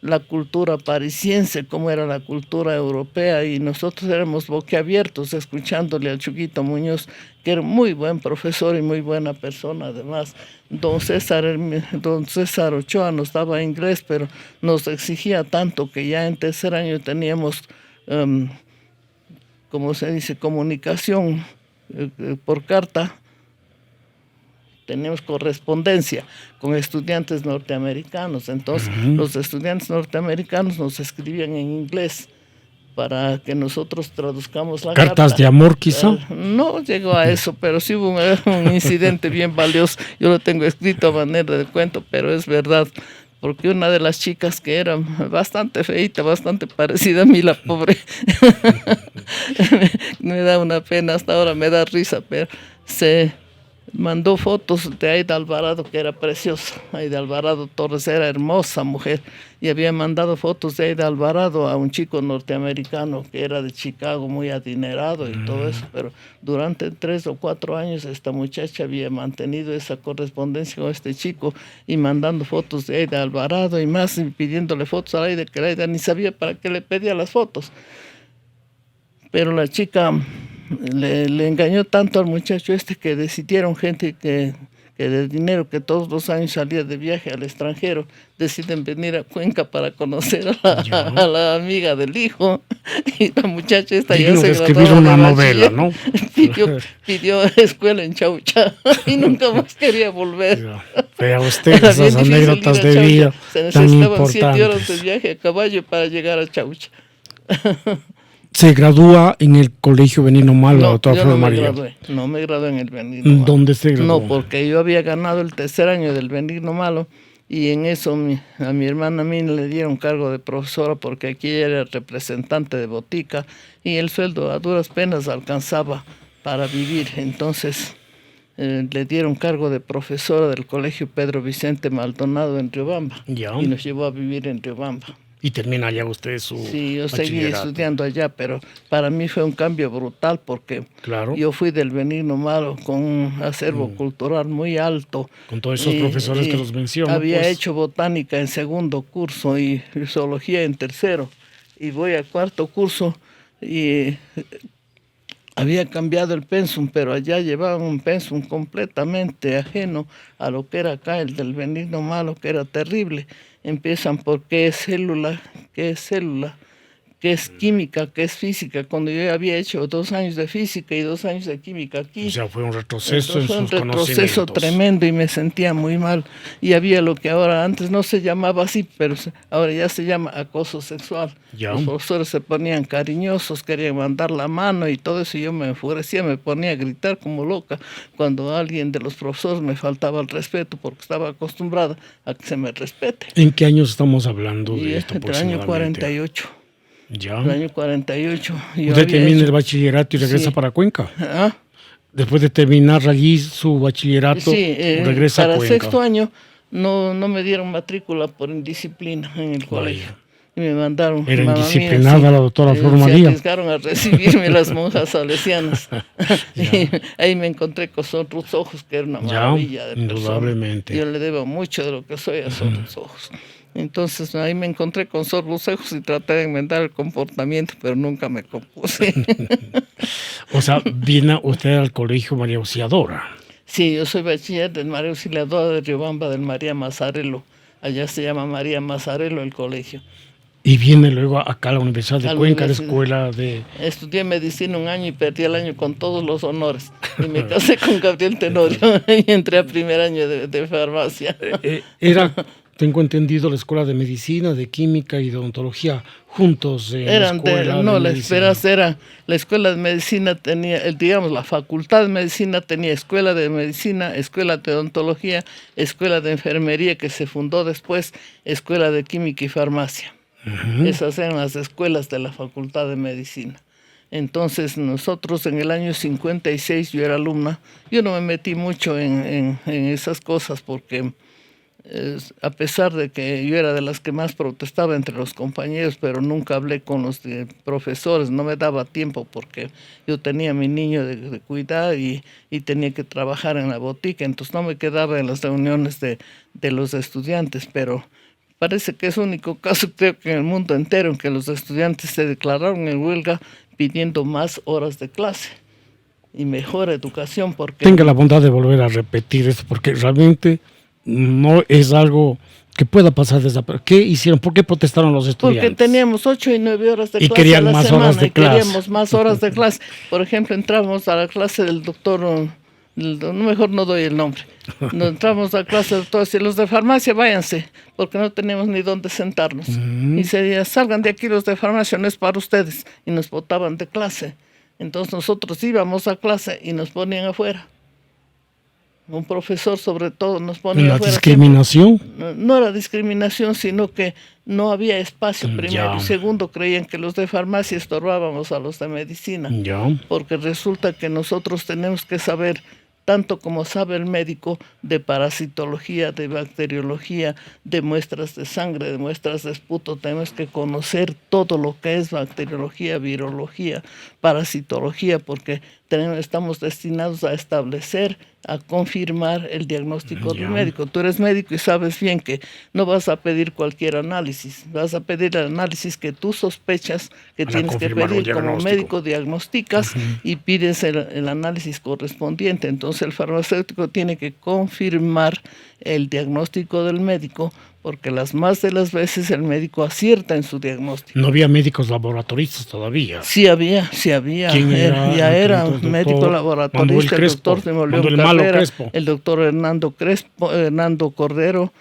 la cultura parisiense, cómo era la cultura europea, y nosotros éramos boquiabiertos escuchándole al Chuquito Muñoz, que era muy buen profesor y muy buena persona además. Don César Ochoa nos daba inglés, pero nos exigía tanto que ya en tercer año teníamos, como se dice, comunicación por carta. Tenemos correspondencia con estudiantes norteamericanos. Entonces, los estudiantes norteamericanos nos escribían en inglés para que nosotros traduzcamos la carta. ¿Cartas de amor, quizá? No llegó a eso, pero sí hubo un incidente bien valioso. Yo lo tengo escrito a manera de cuento, pero es verdad. Porque una de las chicas que era bastante feita, bastante parecida a mí, la pobre, me da una pena, hasta ahora me da risa, pero se mandó fotos de Aida Alvarado, que era preciosa. Aida Alvarado Torres era hermosa mujer, y había mandado fotos de Aida Alvarado a un chico norteamericano que era de Chicago, muy adinerado y todo eso, pero durante 3 o 4 años esta muchacha había mantenido esa correspondencia con este chico y mandando fotos de Aida Alvarado y más, y pidiéndole fotos a Aida, que Aida ni sabía para qué le pedía las fotos. Pero la chica le engañó tanto al muchacho que decidieron gente que que del dinero que todos los años salía de viaje al extranjero, deciden venir a Cuenca para conocer a la amiga del hijo. Y la muchacha esta ya se escribir una novela, ¿no? pidió escuela en Chaucha y nunca más quería volver. Vea usted esas anécdotas de vida se tan necesitaban 7 horas importantes. de viaje a caballo para llegar a Chaucha. Se gradúa en el Colegio Benigno Malo, No, doctora yo Flor no me María. gradué, no me gradué en el Benigno Malo. ¿Dónde se graduó? No, porque yo había ganado el tercer año del Benigno Malo y en eso a mi hermana Mina le dieron cargo de profesora porque aquí era representante de botica y el sueldo a duras penas alcanzaba para vivir. Entonces le dieron cargo de profesora del Colegio Pedro Vicente Maldonado en Riobamba y nos llevó a vivir en Riobamba. Y termina allá usted su Sí, yo seguí bachillerato. estudiando allá, pero para mí fue un cambio brutal porque Claro. yo fui del Benigno Malo con un acervo cultural muy alto. Con todos esos profesores que los menciono. Había pues. hecho botánica en segundo curso y zoología en tercero. Y voy a cuarto curso y había cambiado el pensum, pero allá llevaban un pensum completamente ajeno a lo que era acá, el del Benigno Malo, que era terrible. Empiezan por qué es célula, qué es química, qué es física, cuando yo había hecho 2 años de física y 2 años de química aquí. O sea, fue un retroceso en sus Fue un retroceso conocimientos. tremendo y me sentía muy mal. Y había lo que ahora antes no se llamaba así, pero ahora ya se llama acoso sexual. Ya. Los profesores se ponían cariñosos, querían mandar la mano y todo eso, y yo me enfurecía, me ponía a gritar como loca cuando alguien de los profesores me faltaba el respeto porque estaba acostumbrada a que se me respete. ¿En qué años estamos hablando Y de esto entre el año aproximadamente? 48. Ya. El año 48. Usted termina el bachillerato y regresa para Cuenca. ¿Ah? Después de terminar allí su bachillerato, regresa para a Cuenca. sexto año no me dieron matrícula por indisciplina en el colegio. Y me mandaron. Era mamá indisciplinada mía, la doctora Flor Se María. arriesgaron a recibirme las monjas salesianas. Y ahí me encontré con Son Ruth Ojos, que era una maravilla de persona. Indudablemente. Yo le debo mucho de lo que soy a Son Ruth Ojos. Entonces ahí me encontré con Son Ruth Ojos y traté de enmendar el comportamiento, pero nunca me compuse. O sea, viene usted al colegio María Auxiliadora. Sí, yo soy bachiller del María Auxiliadora de Riobamba, del María Mazzarello. Allá se llama María Mazzarello el colegio. Y viene luego acá a la Universidad de A la Cuenca, la universidad. escuela de... Estudié medicina 1 año y perdí el año con todos los honores. Y me casé con Gabriel Tenorio y entré a primer año de farmacia. Era, tengo entendido, la escuela de medicina, de química y de odontología juntos en la escuela de la medicina. era, la escuela de medicina tenía, digamos, la facultad de medicina tenía escuela de medicina, escuela de odontología, escuela de enfermería que se fundó después, escuela de química y farmacia. Esas eran las escuelas de la Facultad de Medicina. Entonces nosotros en el año 56, yo era alumna, yo no me metí mucho en esas cosas porque a pesar de que yo era de las que más protestaba entre los compañeros, pero nunca hablé con los profesores, no me daba tiempo porque yo tenía a mi niño de cuidar y tenía que trabajar en la botica, entonces no me quedaba en las reuniones de los estudiantes, pero parece que es el único caso, creo que en el mundo entero, en que los estudiantes se declararon en huelga pidiendo más horas de clase y mejor educación. Porque Tenga la bondad de volver a repetir esto, porque realmente no es algo que pueda pasar desapercibido. ¿Qué hicieron? ¿Por qué protestaron los estudiantes? Porque teníamos 8 y 9 horas de Y clase querían a la más semana, horas de y clase. queríamos más horas de clase. Por ejemplo, entramos a la clase del doctor... mejor no doy el nombre. No entramos a clase de doctor, y los de farmacia váyanse, porque no tenemos ni dónde sentarnos. Y se decía, salgan de aquí los de farmacia, no es para ustedes. Y nos botaban de clase. Entonces nosotros íbamos a clase y nos ponían afuera. Un profesor sobre todo nos ponía ¿La afuera. discriminación? No era discriminación, sino que no había espacio primero. Ya. Y segundo, creían que los de farmacia estorbábamos a los de medicina. Ya. Porque resulta que nosotros tenemos que saber, tanto como sabe el médico, de parasitología, de bacteriología, de muestras de sangre, de muestras de esputo. Tenemos que conocer todo lo que es bacteriología, virología, parasitología, porque estamos destinados a establecer, a confirmar el diagnóstico del médico. Tú eres médico y sabes bien que no vas a pedir cualquier análisis, vas a pedir el análisis que tú sospechas que tienes que pedir. Como médico diagnosticas y pides el análisis correspondiente. Entonces el farmacéutico tiene que confirmar el diagnóstico del médico, porque las más de las veces el médico acierta en su diagnóstico. No había médicos laboratoristas todavía. Sí había. ¿Quién era? Ya era médico laboratorista, el doctor Timoleón Carrera, el doctor Hernando Cordero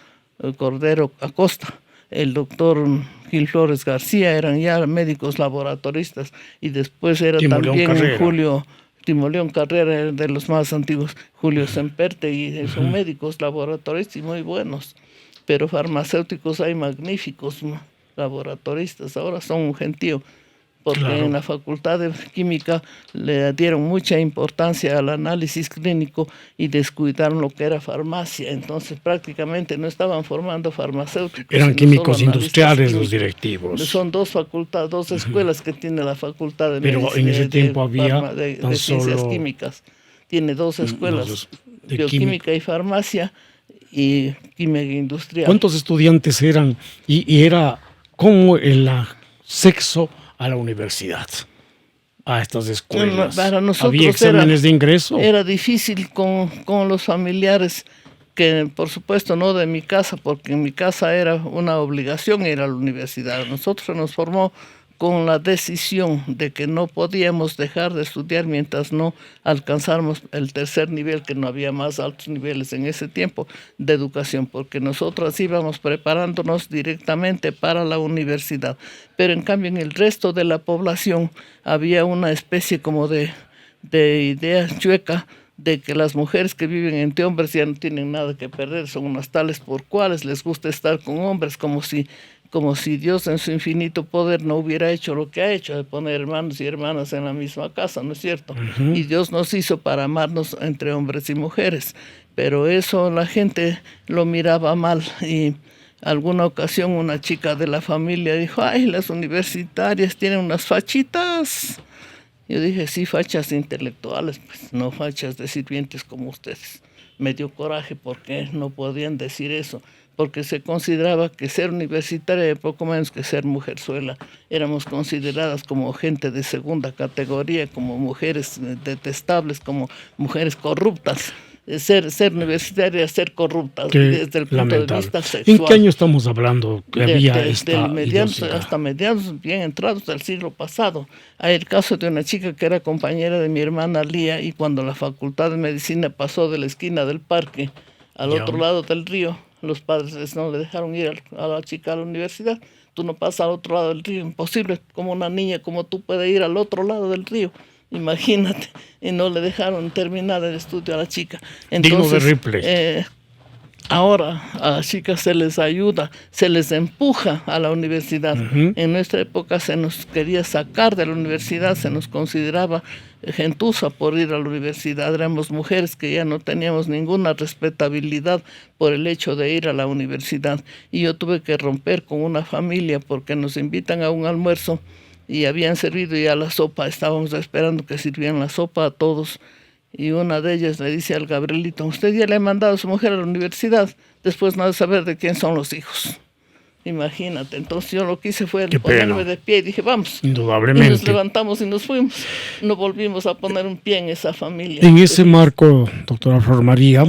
Acosta, el doctor Gil Flores García, eran ya médicos laboratoristas, y después era también Julio Timoleón Carrera, de los más antiguos, Julio Semperte, y son médicos laboratoristas y muy buenos. Pero farmacéuticos hay magníficos laboratoristas, ahora son un gentío, porque en la Facultad de Química le dieron mucha importancia al análisis clínico y descuidaron lo que era farmacia. Entonces prácticamente no estaban formando farmacéuticos. Eran químicos industriales los directivos. Son dos facultades, dos escuelas que tiene la Facultad de Medicina. Pero en ese tiempo había de ciencias químicas. Tiene dos escuelas, bioquímica y farmacia, y química industrial. ¿Cuántos estudiantes eran? Y era como el acceso a la universidad, a estas escuelas. Para nosotros ¿había exámenes de ingreso? Era difícil con los familiares, que por supuesto no de mi casa, porque en mi casa era una obligación ir a la universidad. Nosotros se nos formó con la decisión de que no podíamos dejar de estudiar mientras no alcanzáramos el tercer nivel, que no había más altos niveles en ese tiempo de educación, porque nosotros íbamos preparándonos directamente para la universidad. Pero en cambio en el resto de la población había una especie como de idea chueca de que las mujeres que viven entre hombres ya no tienen nada que perder, son unas tales por cuales les gusta estar con hombres, como si Dios en su infinito poder no hubiera hecho lo que ha hecho, de poner hermanos y hermanas en la misma casa, ¿no es cierto? Y Dios nos hizo para amarnos entre hombres y mujeres, pero eso la gente lo miraba mal, y alguna ocasión una chica de la familia dijo: ay, las universitarias tienen unas fachitas. Yo dije: sí, fachas intelectuales, pues no fachas de sirvientes como ustedes. Me dio coraje porque no podían decir eso, porque se consideraba que ser universitaria era poco menos que ser mujerzuela. Éramos consideradas como gente de segunda categoría, como mujeres detestables, como mujeres corruptas. Ser universitaria, ser corrupta desde el punto de vista sexual. ¿En qué año estamos hablando que había esta hasta mediados, bien entrados del siglo pasado? Hay el caso de una chica que era compañera de mi hermana Lía, y cuando la Facultad de Medicina pasó de la esquina del parque al otro lado del río, los padres no le dejaron ir a la chica a la universidad. Tú no pasas al otro lado del río, imposible, como una niña como tú puede ir al otro lado del río. Imagínate, y no le dejaron terminar el estudio a la chica. Entonces, digno de Ripley. Ahora a las chicas se les ayuda, se les empuja a la universidad. En nuestra época se nos quería sacar de la universidad, se nos consideraba gentuza por ir a la universidad. Éramos mujeres que ya no teníamos ninguna respetabilidad por el hecho de ir a la universidad. Y yo tuve que romper con una familia porque nos invitan a un almuerzo y habían servido ya la sopa. Estábamos esperando que sirvieran la sopa a todos. Y una de ellas le dice al Gabrielito: usted ya le ha mandado a su mujer a la universidad, después no ha de saber de quién son los hijos. Imagínate. Entonces yo lo que hice fue ponerme de pie y dije: vamos. Indudablemente. Y nos levantamos y nos fuimos. No volvimos a poner un pie en esa familia. En ese marco, doctora Flor María,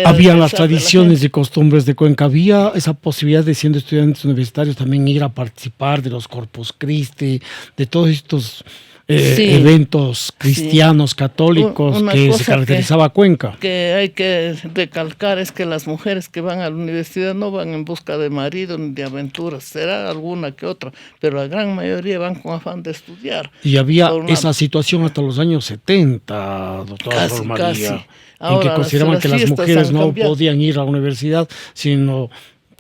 había las tradiciones y costumbres de Cuenca. Había esa posibilidad de, siendo estudiantes universitarios, también ir a participar de los Corpus Christi, de todos estos eventos cristianos, católicos, que se caracterizaba a Cuenca. Que hay que recalcar es que las mujeres que van a la universidad no van en busca de marido ni de aventuras, será alguna que otra, pero la gran mayoría van con afán de estudiar. Y había esa situación hasta los años 70, doctora Flor María, en que consideraban que las mujeres no podían ir a la universidad, sino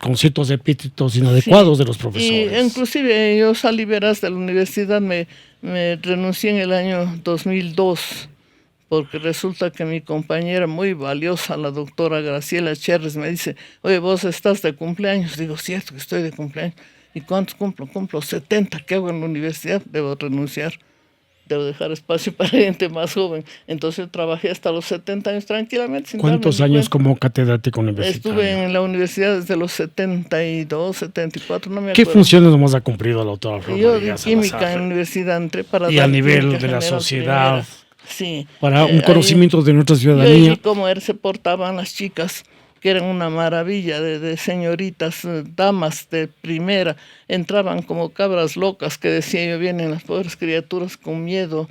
con ciertos epítetos inadecuados de los profesores. Y inclusive yo salí veraz de la universidad, me renuncié en el año 2002, porque resulta que mi compañera muy valiosa, la doctora Graciela Cherres, me dice: oye, vos estás de cumpleaños. Digo: cierto que estoy de cumpleaños. ¿Y cuántos cumplo? Cumplo 70. ¿Qué hago en la universidad? Debo renunciar. debo dejar espacio para gente más joven. Entonces yo trabajé hasta los 70 años tranquilamente. Sin ¿Cuántos darme ni años cuenta. como catedrático universitario? Estuve en la universidad desde los 72, 74, no me ¿Qué acuerdo. funciones nomás ha cumplido la doctora Flor Yo María di química Salazar? en la universidad, entré para Y a dar nivel química de la general sociedad, primera. Sí, para un ahí conocimiento de nuestra yo ciudadanía. vi cómo se portaban las chicas, que eran una maravilla de señoritas, damas de primera. Entraban como cabras locas, que decía yo, vienen las pobres criaturas con miedo,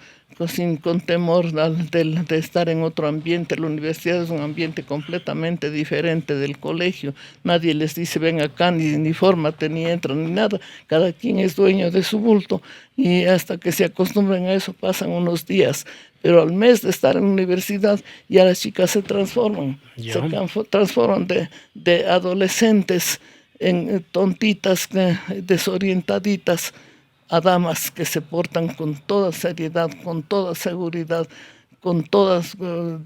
con temor de estar en otro ambiente. La universidad es un ambiente completamente diferente del colegio. Nadie les dice, ven acá, ni fórmate, ni entran, ni nada. Cada quien es dueño de su bulto. Y hasta que se acostumbren a eso pasan unos días. Pero al mes de estar en la universidad, ya las chicas se transforman. Ya. Se transforman de adolescentes en tontitas, desorientaditas, a damas que se portan con toda seriedad, con toda seguridad, con toda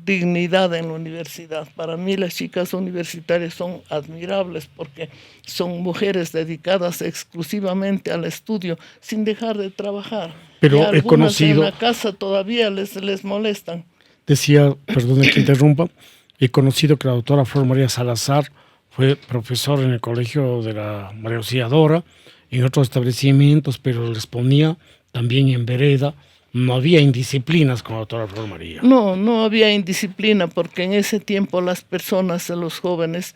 dignidad en la universidad. Para mí las chicas universitarias son admirables porque son mujeres dedicadas exclusivamente al estudio sin dejar de trabajar. Pero y he algunas conocido, en la casa todavía les molestan. decía, perdón que interrumpa, he conocido que la doctora Flor María Salazar fue profesor en el colegio de la María Auxiliadora, en otros establecimientos, pero les ponía también en vereda. No había indisciplinas con la doctora Flor María. No, no había indisciplina porque en ese tiempo las personas, los jóvenes,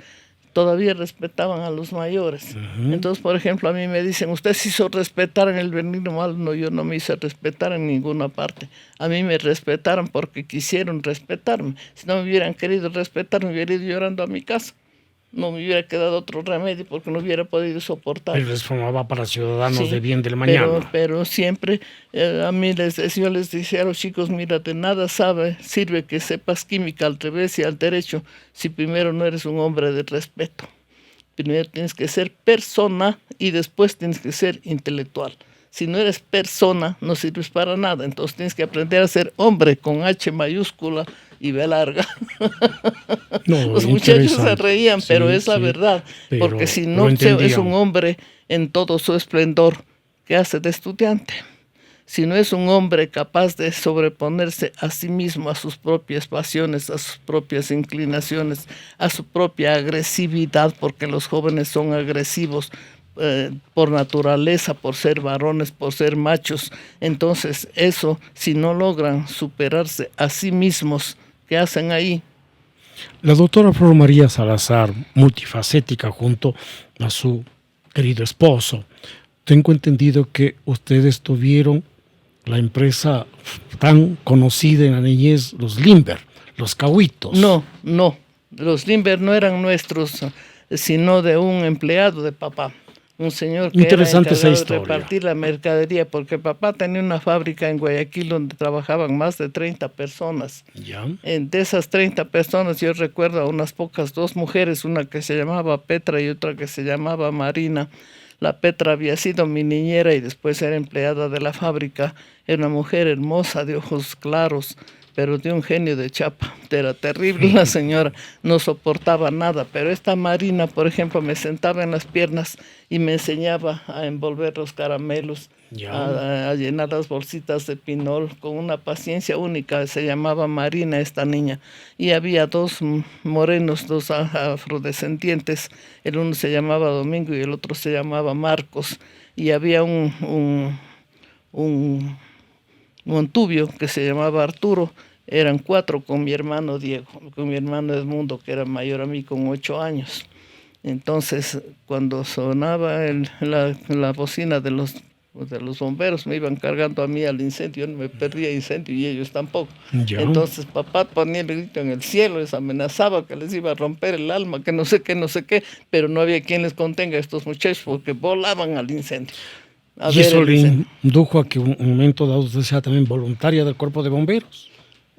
todavía respetaban a los mayores. Entonces, por ejemplo, a mí me dicen, usted se hizo respetar en el Benigno Mal. No, yo no me hice respetar en ninguna parte. A mí me respetaron porque quisieron respetarme. Si no me hubieran querido respetar, me hubiera ido llorando a mi casa. No me hubiera quedado otro remedio porque no hubiera podido soportar. Pero les formaba para ciudadanos Sí, de bien del mañana. pero siempre a mí yo les decía a los chicos, mira, de nada sirve que sepas química al revés y al derecho si primero no eres un hombre de respeto. Primero tienes que ser persona y después tienes que ser intelectual. Si no eres persona, no sirves para nada. Entonces tienes que aprender a ser hombre con H mayúscula y B larga. No, Los muchachos se interesante. reían, pero Sí, es la sí, verdad. pero Porque si lo no es entendían. un hombre en todo su esplendor, ¿qué hace de estudiante? Si no es un hombre capaz de sobreponerse a sí mismo, a sus propias pasiones, a sus propias inclinaciones, a su propia agresividad, porque los jóvenes son agresivos por naturaleza, por ser varones, por ser machos. Entonces, eso, si no logran superarse a sí mismos, ¿qué hacen ahí? La doctora Flor María Salazar, multifacética junto a su querido esposo, tengo entendido que ustedes tuvieron la empresa tan conocida en la niñez, los Limber, los Cahuitos. No, no. Los Limber no eran nuestros, sino de un empleado de papá. Un señor que Interesante era esa encargado de historia. repartir la mercadería, porque papá tenía una fábrica en Guayaquil donde trabajaban más de 30 personas. Ya. De esas 30 personas yo recuerdo a unas pocas, dos mujeres, una que se llamaba Petra y otra que se llamaba Marina. La Petra había sido mi niñera y después era empleada de la fábrica. Era una mujer hermosa, de ojos claros, pero de un genio de chapa. Era terrible la señora, no soportaba nada. Pero esta Marina, por ejemplo, me sentaba en las piernas y me enseñaba a envolver los caramelos, a llenar las bolsitas de pinol con una paciencia única. Se llamaba Marina esta niña. Y había dos morenos, dos afrodescendientes. El uno se llamaba Domingo y el otro se llamaba Marcos. Y había un Montubio que se llamaba Arturo. Eran 4 con mi hermano Diego, con mi hermano Edmundo, que era mayor a mí con 8 años. Entonces, cuando sonaba la bocina de los bomberos, me iban cargando a mí al incendio. Yo no me perdía incendio y ellos tampoco. Ya. Entonces papá ponía el grito en el cielo, les amenazaba que les iba a romper el alma, que no sé qué, pero no había quien les contenga a estos muchachos porque volaban al incendio. Y eso le indujo a que un momento dado usted sea también voluntaria del Cuerpo de Bomberos.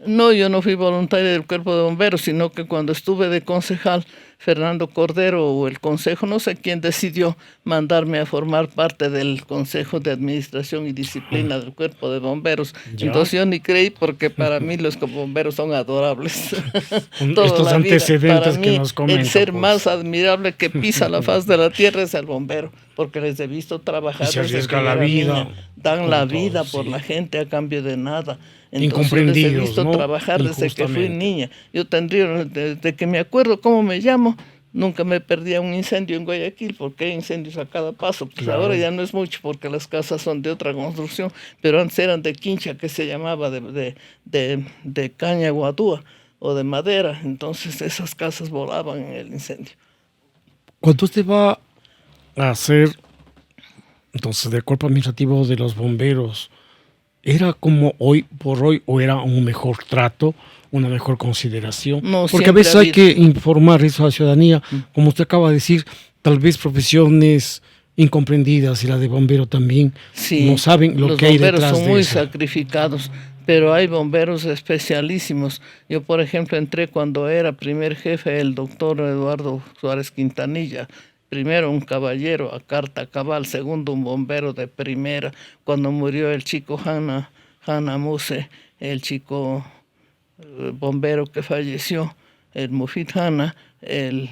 No, yo no fui voluntaria del Cuerpo de Bomberos, sino que cuando estuve de concejal Fernando Cordero o el consejo, no sé quién decidió mandarme a formar parte del Consejo de Administración y Disciplina del Cuerpo de Bomberos. ¿Ya? Entonces yo ni creí, porque para mí los bomberos son adorables. Estos antecedentes para mí, que nos comentan, el ser pues. más admirable que pisa la faz de la tierra es el bombero, porque les he visto trabajar Y se desde arriesga que la era vida. niña. Dan por la todo, vida por sí. la gente a cambio de nada. Entonces, yo les he Incomprendidos, visto ¿no? trabajar desde que fui Injustamente. niña. Yo tendría, desde que me acuerdo cómo me llamo, nunca me perdía un incendio en Guayaquil, porque hay incendios a cada paso. Pues Claro. ahora ya no es mucho, porque las casas son de otra construcción, pero antes eran de quincha, que se llamaba de caña guadúa o de madera. Entonces esas casas volaban en el incendio. Cuando usted va a hacer, entonces, del cuerpo administrativo de los bomberos, ¿era como hoy por hoy o era un mejor trato, una mejor consideración? No, Porque a siempre veces ha hay que habido. informar eso a la ciudadanía, como usted acaba de decir, tal vez profesiones incomprendidas y la de bombero también Sí, no saben lo los que hay bomberos detrás son de muy eso. sacrificados, pero hay bomberos especialísimos. Yo, por ejemplo, entré cuando era primer jefe el doctor Eduardo Suárez Quintanilla. Primero un caballero a carta cabal, segundo un bombero de primera. Cuando murió el chico Hanna Muse, el chico bombero que falleció, el Mufid Hanna, el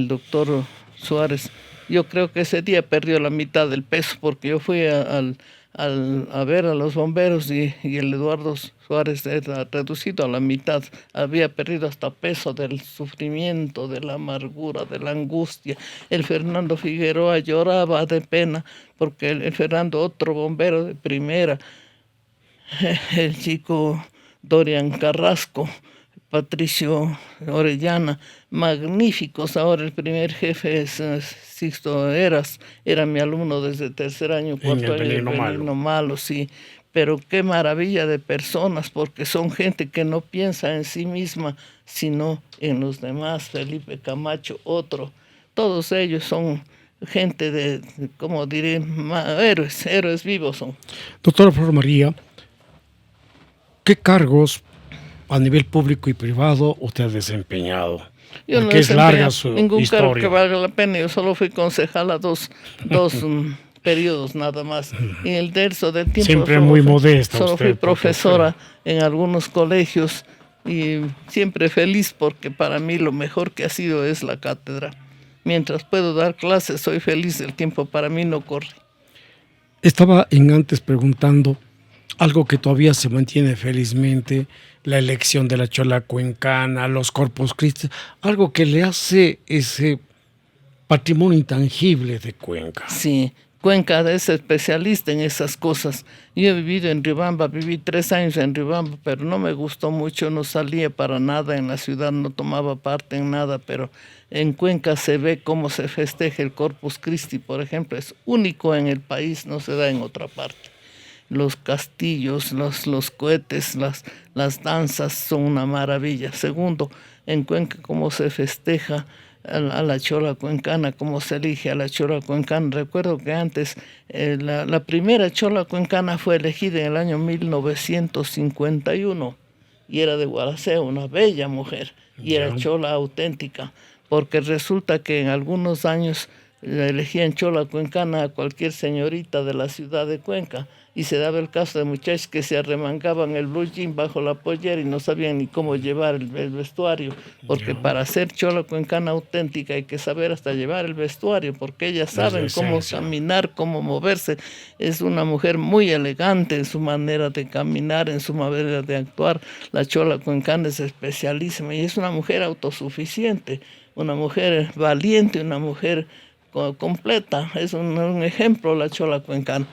doctor Suárez. Yo creo que ese día perdió la mitad del peso, porque yo fui a ver a los bomberos y el Eduardo Suárez era reducido a la mitad. Había perdido hasta peso del sufrimiento, de la amargura, de la angustia. El Fernando Figueroa lloraba de pena, porque el Fernando, otro bombero de primera, el chico Dorian Carrasco, Patricio Orellana, magníficos. Ahora el primer jefe es Sixto Eras, era mi alumno desde tercer año, cuarto año de Benigno Malo, sí. Pero qué maravilla de personas, porque son gente que no piensa en sí misma, sino en los demás. Felipe Camacho, otro. Todos ellos son gente de, como diré, héroes vivos son. Doctora Flor María, ¿qué cargos a nivel público y privado usted ha desempeñado? Yo Porque no es larga su ningún cargo que historia. valga la pena. Yo solo fui concejala dos periodos nada más. Y el tercio del tiempo Siempre muy modesta solo usted, fui profesora en algunos colegios y siempre feliz, porque para mí lo mejor que ha sido es la cátedra. Mientras puedo dar clases, soy feliz. El tiempo para mí no corre. Estaba antes preguntando algo que todavía se mantiene felizmente, la elección de la chola cuencana, los Corpus Christi, algo que le hace ese patrimonio intangible de Cuenca. Sí, Cuenca es especialista en esas cosas. Yo he vivido en Riobamba, viví 3 años en Riobamba, pero no me gustó mucho, no salía para nada en la ciudad, no tomaba parte en nada, pero en Cuenca se ve cómo se festeja el Corpus Christi, por ejemplo, es único en el país, no se da en otra parte. Los castillos, los cohetes, las danzas son una maravilla. Segundo, en Cuenca cómo se festeja a la chola cuencana, cómo se elige a la chola cuencana. Recuerdo que antes la primera chola cuencana fue elegida en el año 1951 y era de Guaraceo, una bella mujer, y era chola auténtica, porque resulta que en algunos años elegían chola cuencana a cualquier señorita de la ciudad de Cuenca, y se daba el caso de muchachos que se arremangaban el blue jean bajo la pollera y no sabían ni cómo llevar el vestuario, porque para ser chola cuencana auténtica hay que saber hasta llevar el vestuario, porque ellas saben cómo caminar, cómo moverse. Es una mujer muy elegante en su manera de caminar, en su manera de actuar. La chola cuencana es especialísima y es una mujer autosuficiente, una mujer valiente, una mujer completa. Es un ejemplo la chola cuencana.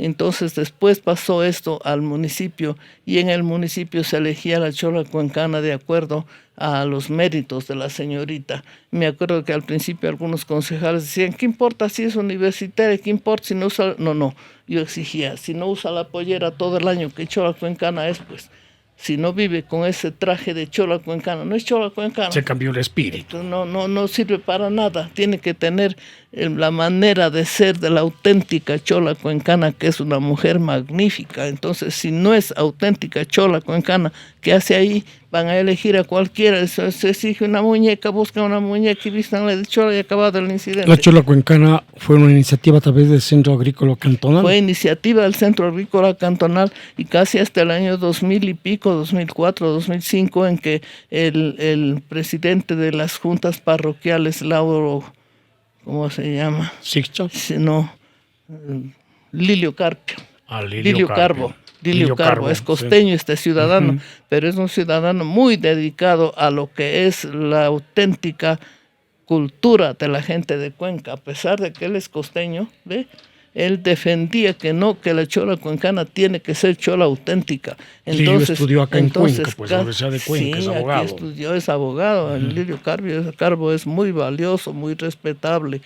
Entonces después pasó esto al municipio y en el municipio se elegía la chola cuencana de acuerdo a los méritos de la señorita. Me acuerdo que al principio algunos concejales decían, ¿qué importa si es universitaria? ¿Qué importa si no usa? No, yo exigía, si no usa la pollera todo el año, ¿qué chola cuencana es? Pues si no vive con ese traje de chola cuencana, no es chola cuencana. Se cambió el espíritu. No sirve para nada. Tiene que tener la manera de ser de la auténtica chola cuencana, que es una mujer magnífica. Entonces, si no es auténtica chola cuencana, ¿qué hace ahí? van a elegir a cualquiera, se exige una muñeca, buscan una muñeca y vístanle de chola y acabado el incidente. La chola cuencana fue una iniciativa a través del Centro Agrícola Cantonal. Fue iniciativa del Centro Agrícola Cantonal y casi hasta el año 2000 y pico, 2004, 2005, en que el presidente de las juntas parroquiales, Lauro, ¿cómo se llama? ¿Sixto? No, Lilio Carpio. Lilio Carbo. Lilio Carbo es costeño, este ciudadano, pero es un ciudadano muy dedicado a lo que es la auténtica cultura de la gente de Cuenca. A pesar de que él es costeño, ¿ve? Él defendía que la chola cuencana tiene que ser chola auténtica. Entonces, Lilio estudió acá en Cuenca, pues, la Universidad de Cuenca, sí, es abogado. Aquí estudió, es abogado. Lilio Carbo es muy valioso, muy respetable.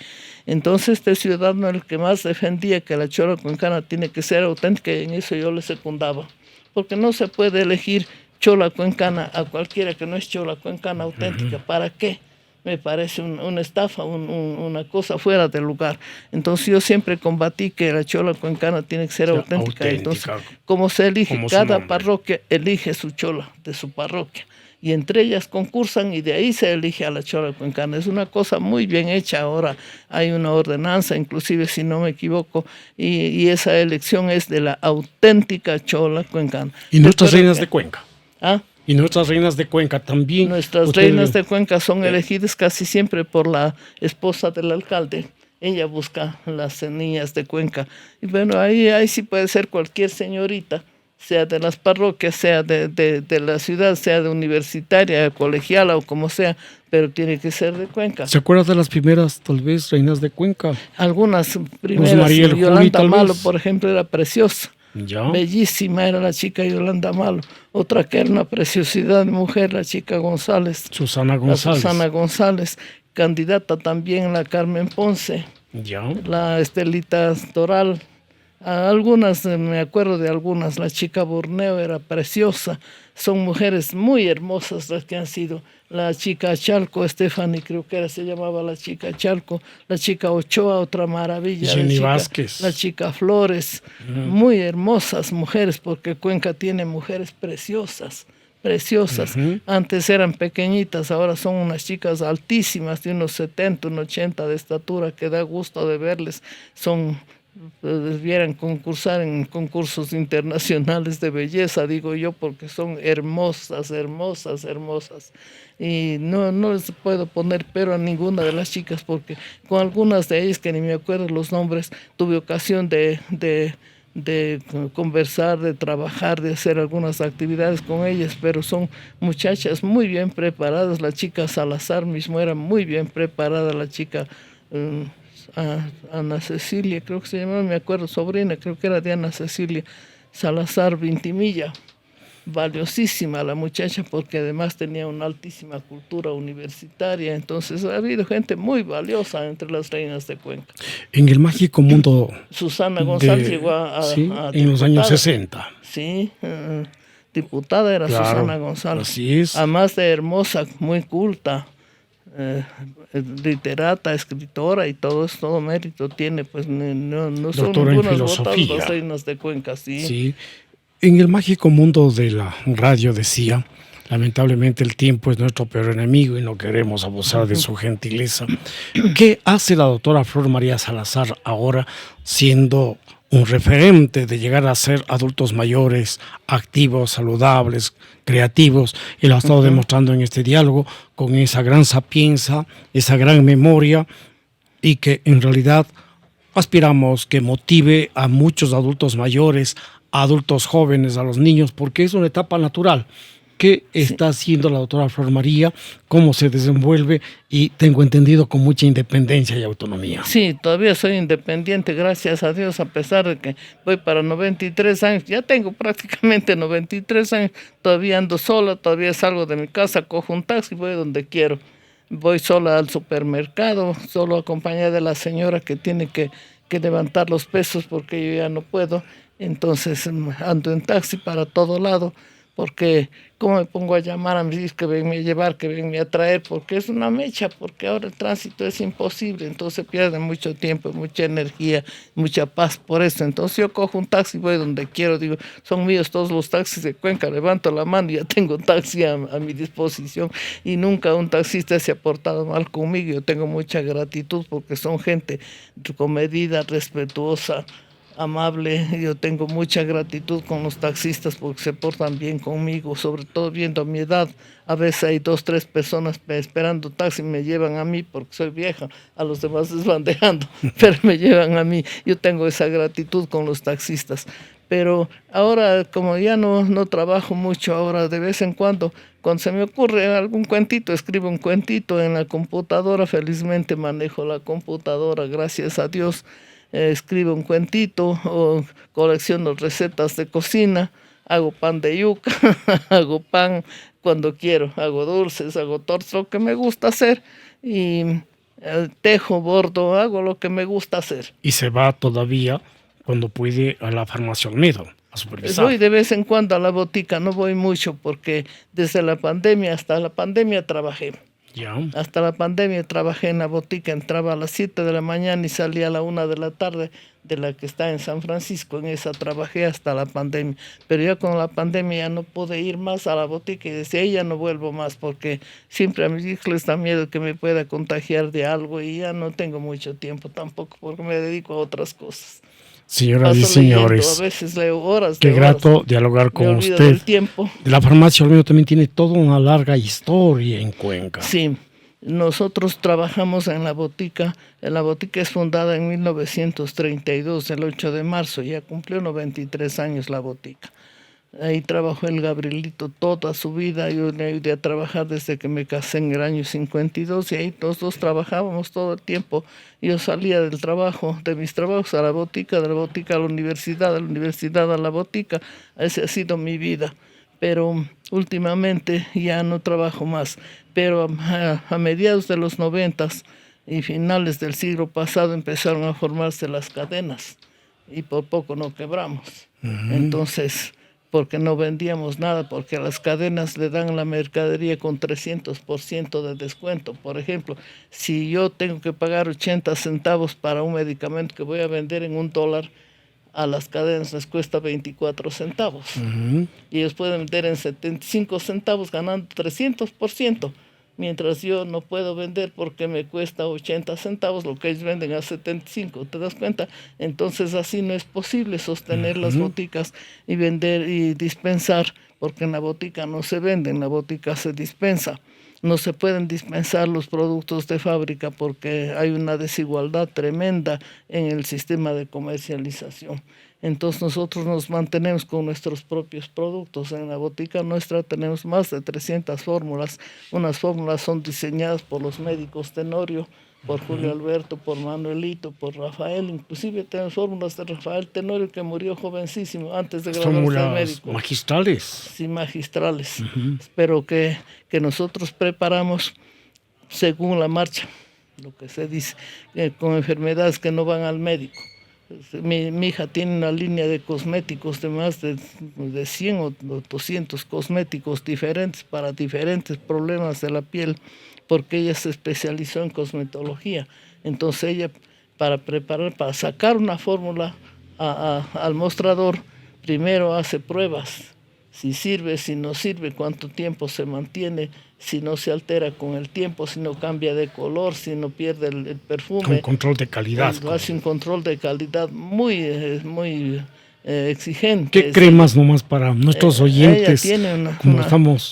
Entonces, este ciudadano, el que más defendía que la chola cuencana tiene que ser auténtica, y en eso yo le secundaba. Porque no se puede elegir chola cuencana a cualquiera que no es chola cuencana auténtica. ¿Para qué? Me parece una estafa, una cosa fuera de lugar. Entonces yo siempre combatí que la chola cuencana tiene que ser auténtica. Entonces, como se elige, cada parroquia elige su chola de su parroquia. Y entre ellas concursan y de ahí se elige a la chola cuencana. Es una cosa muy bien hecha ahora. Hay una ordenanza, inclusive si no me equivoco, y esa elección es de la auténtica chola cuencana. ¿Y nuestras reinas de Cuenca? ¿Ah? Y nuestras reinas de Cuenca también. Nuestras reinas de Cuenca son elegidas casi siempre por la esposa del alcalde. Ella busca las niñas de Cuenca. Y bueno, ahí sí puede ser cualquier señorita, sea de las parroquias, sea de la ciudad, sea de universitaria, colegiala o como sea, pero tiene que ser de Cuenca. ¿Se acuerdan de las primeras, tal vez, reinas de Cuenca? Algunas primeras. Yolanda Malo, por ejemplo, era preciosa. ¿Ya? Bellísima era la chica Yolanda Malo. Otra que era una preciosidad de mujer, la chica González. Susana González. Candidata también la Carmen Ponce. ¿Ya? La Estelita Doral. Algunas, me acuerdo de algunas. La chica Borneo era preciosa. Son mujeres muy hermosas las que han sido. La chica Chalco, Stephanie creo que se llamaba la chica Chalco. La chica Ochoa, otra maravilla. Jenny Vázquez. La chica Flores. Muy hermosas mujeres, porque Cuenca tiene mujeres preciosas. Antes eran pequeñitas, ahora son unas chicas altísimas, de unos 70, unos 80 de estatura, que da gusto de verles. Debieran concursar en concursos internacionales de belleza, digo yo, porque son hermosas. Y no les puedo poner pero a ninguna de las chicas, porque con algunas de ellas, que ni me acuerdo los nombres, tuve ocasión de conversar, de trabajar, de hacer algunas actividades con ellas, pero son muchachas muy bien preparadas. La chica Salazar mismo era muy bien preparada, la chica Ana Cecilia, creo que se llamaba, me acuerdo, sobrina, creo que era de Ana Cecilia Salazar Vintimilla. Valiosísima la muchacha, porque además tenía una altísima cultura universitaria. Entonces ha habido gente muy valiosa entre las reinas de Cuenca. En el mágico mundo Susana González llegó a en los años 60. Sí, diputada era, claro, Susana González. Así es. Además de hermosa, muy culta, literata, escritora, y todo mérito tiene, pues no son algunas votadas las reinas de Cuenca. Sí. En el mágico mundo de la radio, decía, lamentablemente el tiempo es nuestro peor enemigo y no queremos abusar de su gentileza. ¿Qué hace la doctora Flor María Salazar ahora, siendo un referente de llegar a ser adultos mayores, activos, saludables, creativos? Y lo ha estado demostrando en este diálogo, con esa gran sapienza, esa gran memoria, y que en realidad aspiramos que motive a muchos adultos mayores, a adultos jóvenes, a los niños, porque es una etapa natural. ¿Qué está haciendo la doctora Flor María? ¿Cómo se desenvuelve? Y tengo entendido, con mucha independencia y autonomía. Sí, todavía soy independiente, gracias a Dios, a pesar de que voy para 93 años. Ya tengo prácticamente 93 años. Todavía ando sola, todavía salgo de mi casa, cojo un taxi y voy donde quiero. Voy sola al supermercado, solo acompañada de la señora que tiene que levantar los pesos, porque yo ya no puedo. Entonces ando en taxi para todo lado. porque cómo me pongo a llamar a mis hijos que vengan a llevar, que vengan a traer, porque es una mecha, porque ahora el tránsito es imposible, entonces pierde mucho tiempo, mucha energía, mucha paz por eso. Entonces yo cojo un taxi, voy donde quiero, digo, son míos todos los taxis de Cuenca, levanto la mano y ya tengo un taxi a mi disposición, y nunca un taxista se ha portado mal conmigo. Yo tengo mucha gratitud porque son gente comedida, respetuosa, amable. Yo tengo mucha gratitud con los taxistas porque se portan bien conmigo, sobre todo viendo mi edad. A veces hay 2, 3 personas esperando taxi, me llevan a mí porque soy vieja, a los demás les van dejando, pero me llevan a mí. Yo tengo esa gratitud con los taxistas. Pero ahora, como ya no trabajo mucho, ahora de vez en cuando se me ocurre algún cuentito, escribo un cuentito en la computadora. Felizmente manejo la computadora, gracias a Dios. Escribo un cuentito o colecciono recetas de cocina, hago pan de yuca, hago pan cuando quiero, hago dulces, hago tortas, lo que me gusta hacer, y tejo, bordo, hago lo que me gusta hacer. Y se va todavía cuando puede a la farmacia Olmedo a supervisar. Voy de vez en cuando a la botica, no voy mucho porque desde la pandemia hasta la pandemia trabajé. Ya. Hasta la pandemia trabajé en la botica, entraba a las 7 de la mañana y salía a la 1 de la tarde, de la que está en San Francisco. En esa trabajé hasta la pandemia, pero ya con la pandemia ya no pude ir más a la botica y desde ahí ya no vuelvo más porque siempre a mis hijos les da miedo que me pueda contagiar de algo y ya no tengo mucho tiempo tampoco porque me dedico a otras cosas. Señoras y Paso leyendo, señores, a veces leo horas. qué de grato horas. dialogar Me con olvido usted. del tiempo. La farmacia Olmedo también tiene toda una larga historia en Cuenca. Sí, nosotros trabajamos en la botica. La botica es fundada en 1932, el 8 de marzo, ya cumplió 93 años la botica. Ahí trabajó el Gabrielito toda su vida. Yo le ayudé a trabajar desde que me casé en el año 52 y ahí los dos trabajábamos todo el tiempo. Yo salía del trabajo, de mis trabajos a la botica, de la botica a la universidad, de la universidad a la botica. Esa ha sido mi vida. Pero últimamente ya no trabajo más. Pero a mediados de los 90 y finales del siglo pasado empezaron a formarse las cadenas y por poco no quebramos. Entonces, porque no vendíamos nada, porque a las cadenas le dan la mercadería con 300% de descuento. Por ejemplo, si yo tengo que pagar 80 centavos para un medicamento que voy a vender en $1, a las cadenas les cuesta 24 centavos. Y ellos pueden vender en 75 centavos ganando 300%, mientras yo no puedo vender porque me cuesta 80 centavos lo que ellos venden a 75. ¿Te das cuenta? Entonces así no es posible sostener las boticas y vender y dispensar, porque en la botica no se vende, en la botica se dispensa. No se pueden dispensar los productos de fábrica porque hay una desigualdad tremenda en el sistema de comercialización. Entonces nosotros nos mantenemos con nuestros propios productos. En la botica nuestra tenemos más de 300 fórmulas. Unas fórmulas son diseñadas por los médicos Tenorio, por Julio Alberto, por Manuelito, por Rafael. Inclusive tenemos fórmulas de Rafael Tenorio, que murió jovencísimo antes de graduarse de Fórmulas médico. magistrales. Sí, magistrales. Pero que nosotros preparamos según la marcha, lo que se dice, con enfermedades que no van al médico. Mi hija tiene una línea de cosméticos de más de 100 o 200 cosméticos diferentes para diferentes problemas de la piel, porque ella se especializó en cosmetología. Entonces ella, para sacar una fórmula al mostrador, primero hace pruebas. Si sirve, si no sirve, cuánto tiempo se mantiene, si no se altera con el tiempo, si no cambia de color, si no pierde el perfume. Con control de calidad. Hace un control de calidad muy exigente. ¿Qué cremas nomás para nuestros oyentes? Ella tiene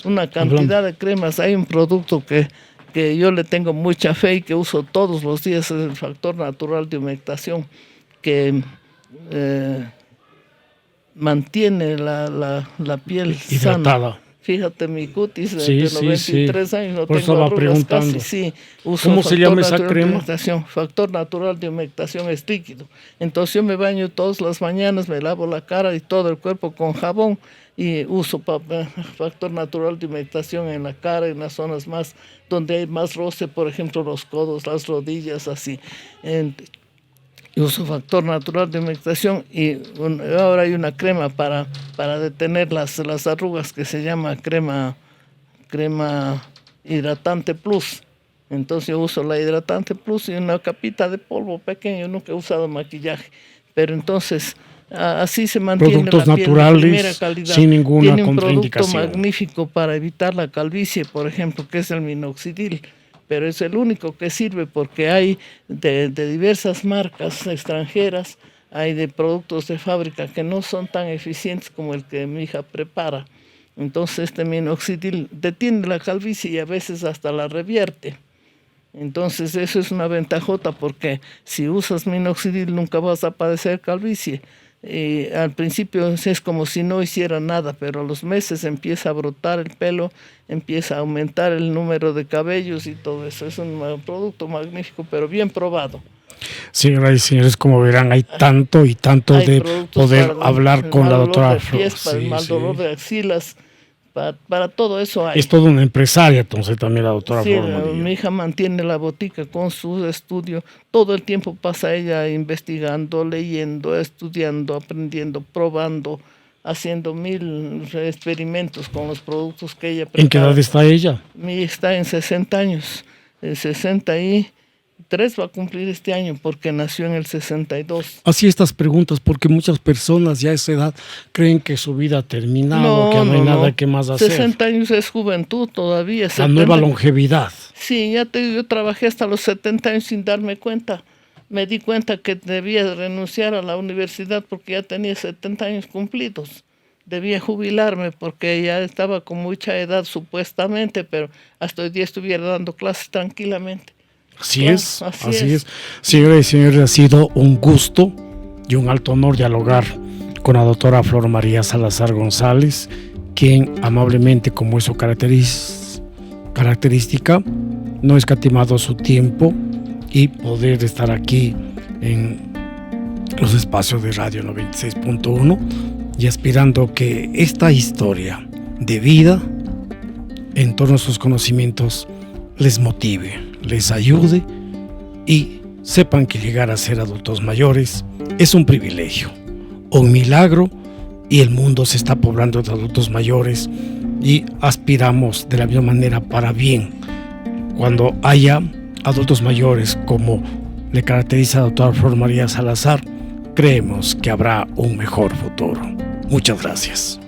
una cantidad de cremas. Hay un producto que yo le tengo mucha fe y que uso todos los días, es el factor natural de humectación, que mantiene la piel hidratada. Sana. Fíjate, mi cutis de 93 años no por tengo arrugas casi. Sí, uso ¿Cómo se llama esa crema? Factor natural de humectación es líquido. Entonces yo me baño todas las mañanas, me lavo la cara y todo el cuerpo con jabón y uso factor natural de humectación en la cara, en las zonas más donde hay más roce, por ejemplo los codos, las rodillas, así. y uso factor natural de humectación y ahora hay una crema para detener las arrugas que se llama crema hidratante plus. Entonces yo uso la hidratante plus y una capita de polvo pequeño. Nunca he usado maquillaje, pero entonces así se mantiene productos la piel naturales, de primera calidad. sin ninguna Tiene un producto contraindicación. magnífico para evitar la calvicie, por ejemplo, que es el minoxidil, pero es el único que sirve porque hay de diversas marcas extranjeras, hay de productos de fábrica que no son tan eficientes como el que mi hija prepara. Entonces este minoxidil detiene la calvicie y a veces hasta la revierte. Entonces eso es una ventajota porque si usas minoxidil nunca vas a padecer calvicie. Al principio es como si no hiciera nada, pero a los meses empieza a brotar el pelo, empieza a aumentar el número de cabellos y todo eso. Es un producto magnífico, pero bien probado. Señoras y señores, como verán, hay tanto y tanto Hay de productos poder para hablar con la doctora el mal dolor de pies, Flor. para el mal dolor de axilas, para todo eso hay. Es toda una empresaria, entonces, también la doctora Sí, Flor María. mi hija mantiene la botica con su estudio. Todo el tiempo pasa ella investigando, leyendo, estudiando, aprendiendo, probando, haciendo 1000 experimentos con los productos que ella prepara. ¿En qué edad está ella? Mi hija está en 60 años, 63 va a cumplir este año porque nació en el 62. Así estas preguntas, porque muchas personas ya a esa edad creen que su vida ha terminado, que no hay nada que más hacer. 60 años es juventud todavía. La 70. nueva longevidad. Sí, yo trabajé hasta los 70 años sin darme cuenta. Me di cuenta que debía renunciar a la universidad porque ya tenía 70 años cumplidos. Debía jubilarme porque ya estaba con mucha edad supuestamente, pero hasta hoy día estuviera dando clases tranquilamente. Así Claro, es. así es. Señoras y señores, ha sido un gusto y un alto honor dialogar con la doctora Flor María Salazar González, quien amablemente, como es su característica, no ha escatimado su tiempo y poder estar aquí en los espacios de Radio 96.1 y aspirando que esta historia de vida en torno a sus conocimientos les motive, les ayude y sepan que llegar a ser adultos mayores es un privilegio, un milagro, y el mundo se está poblando de adultos mayores y aspiramos de la misma manera para bien. Cuando haya adultos mayores como le caracteriza a la doctora Flor María Salazar, creemos que habrá un mejor futuro. Muchas gracias.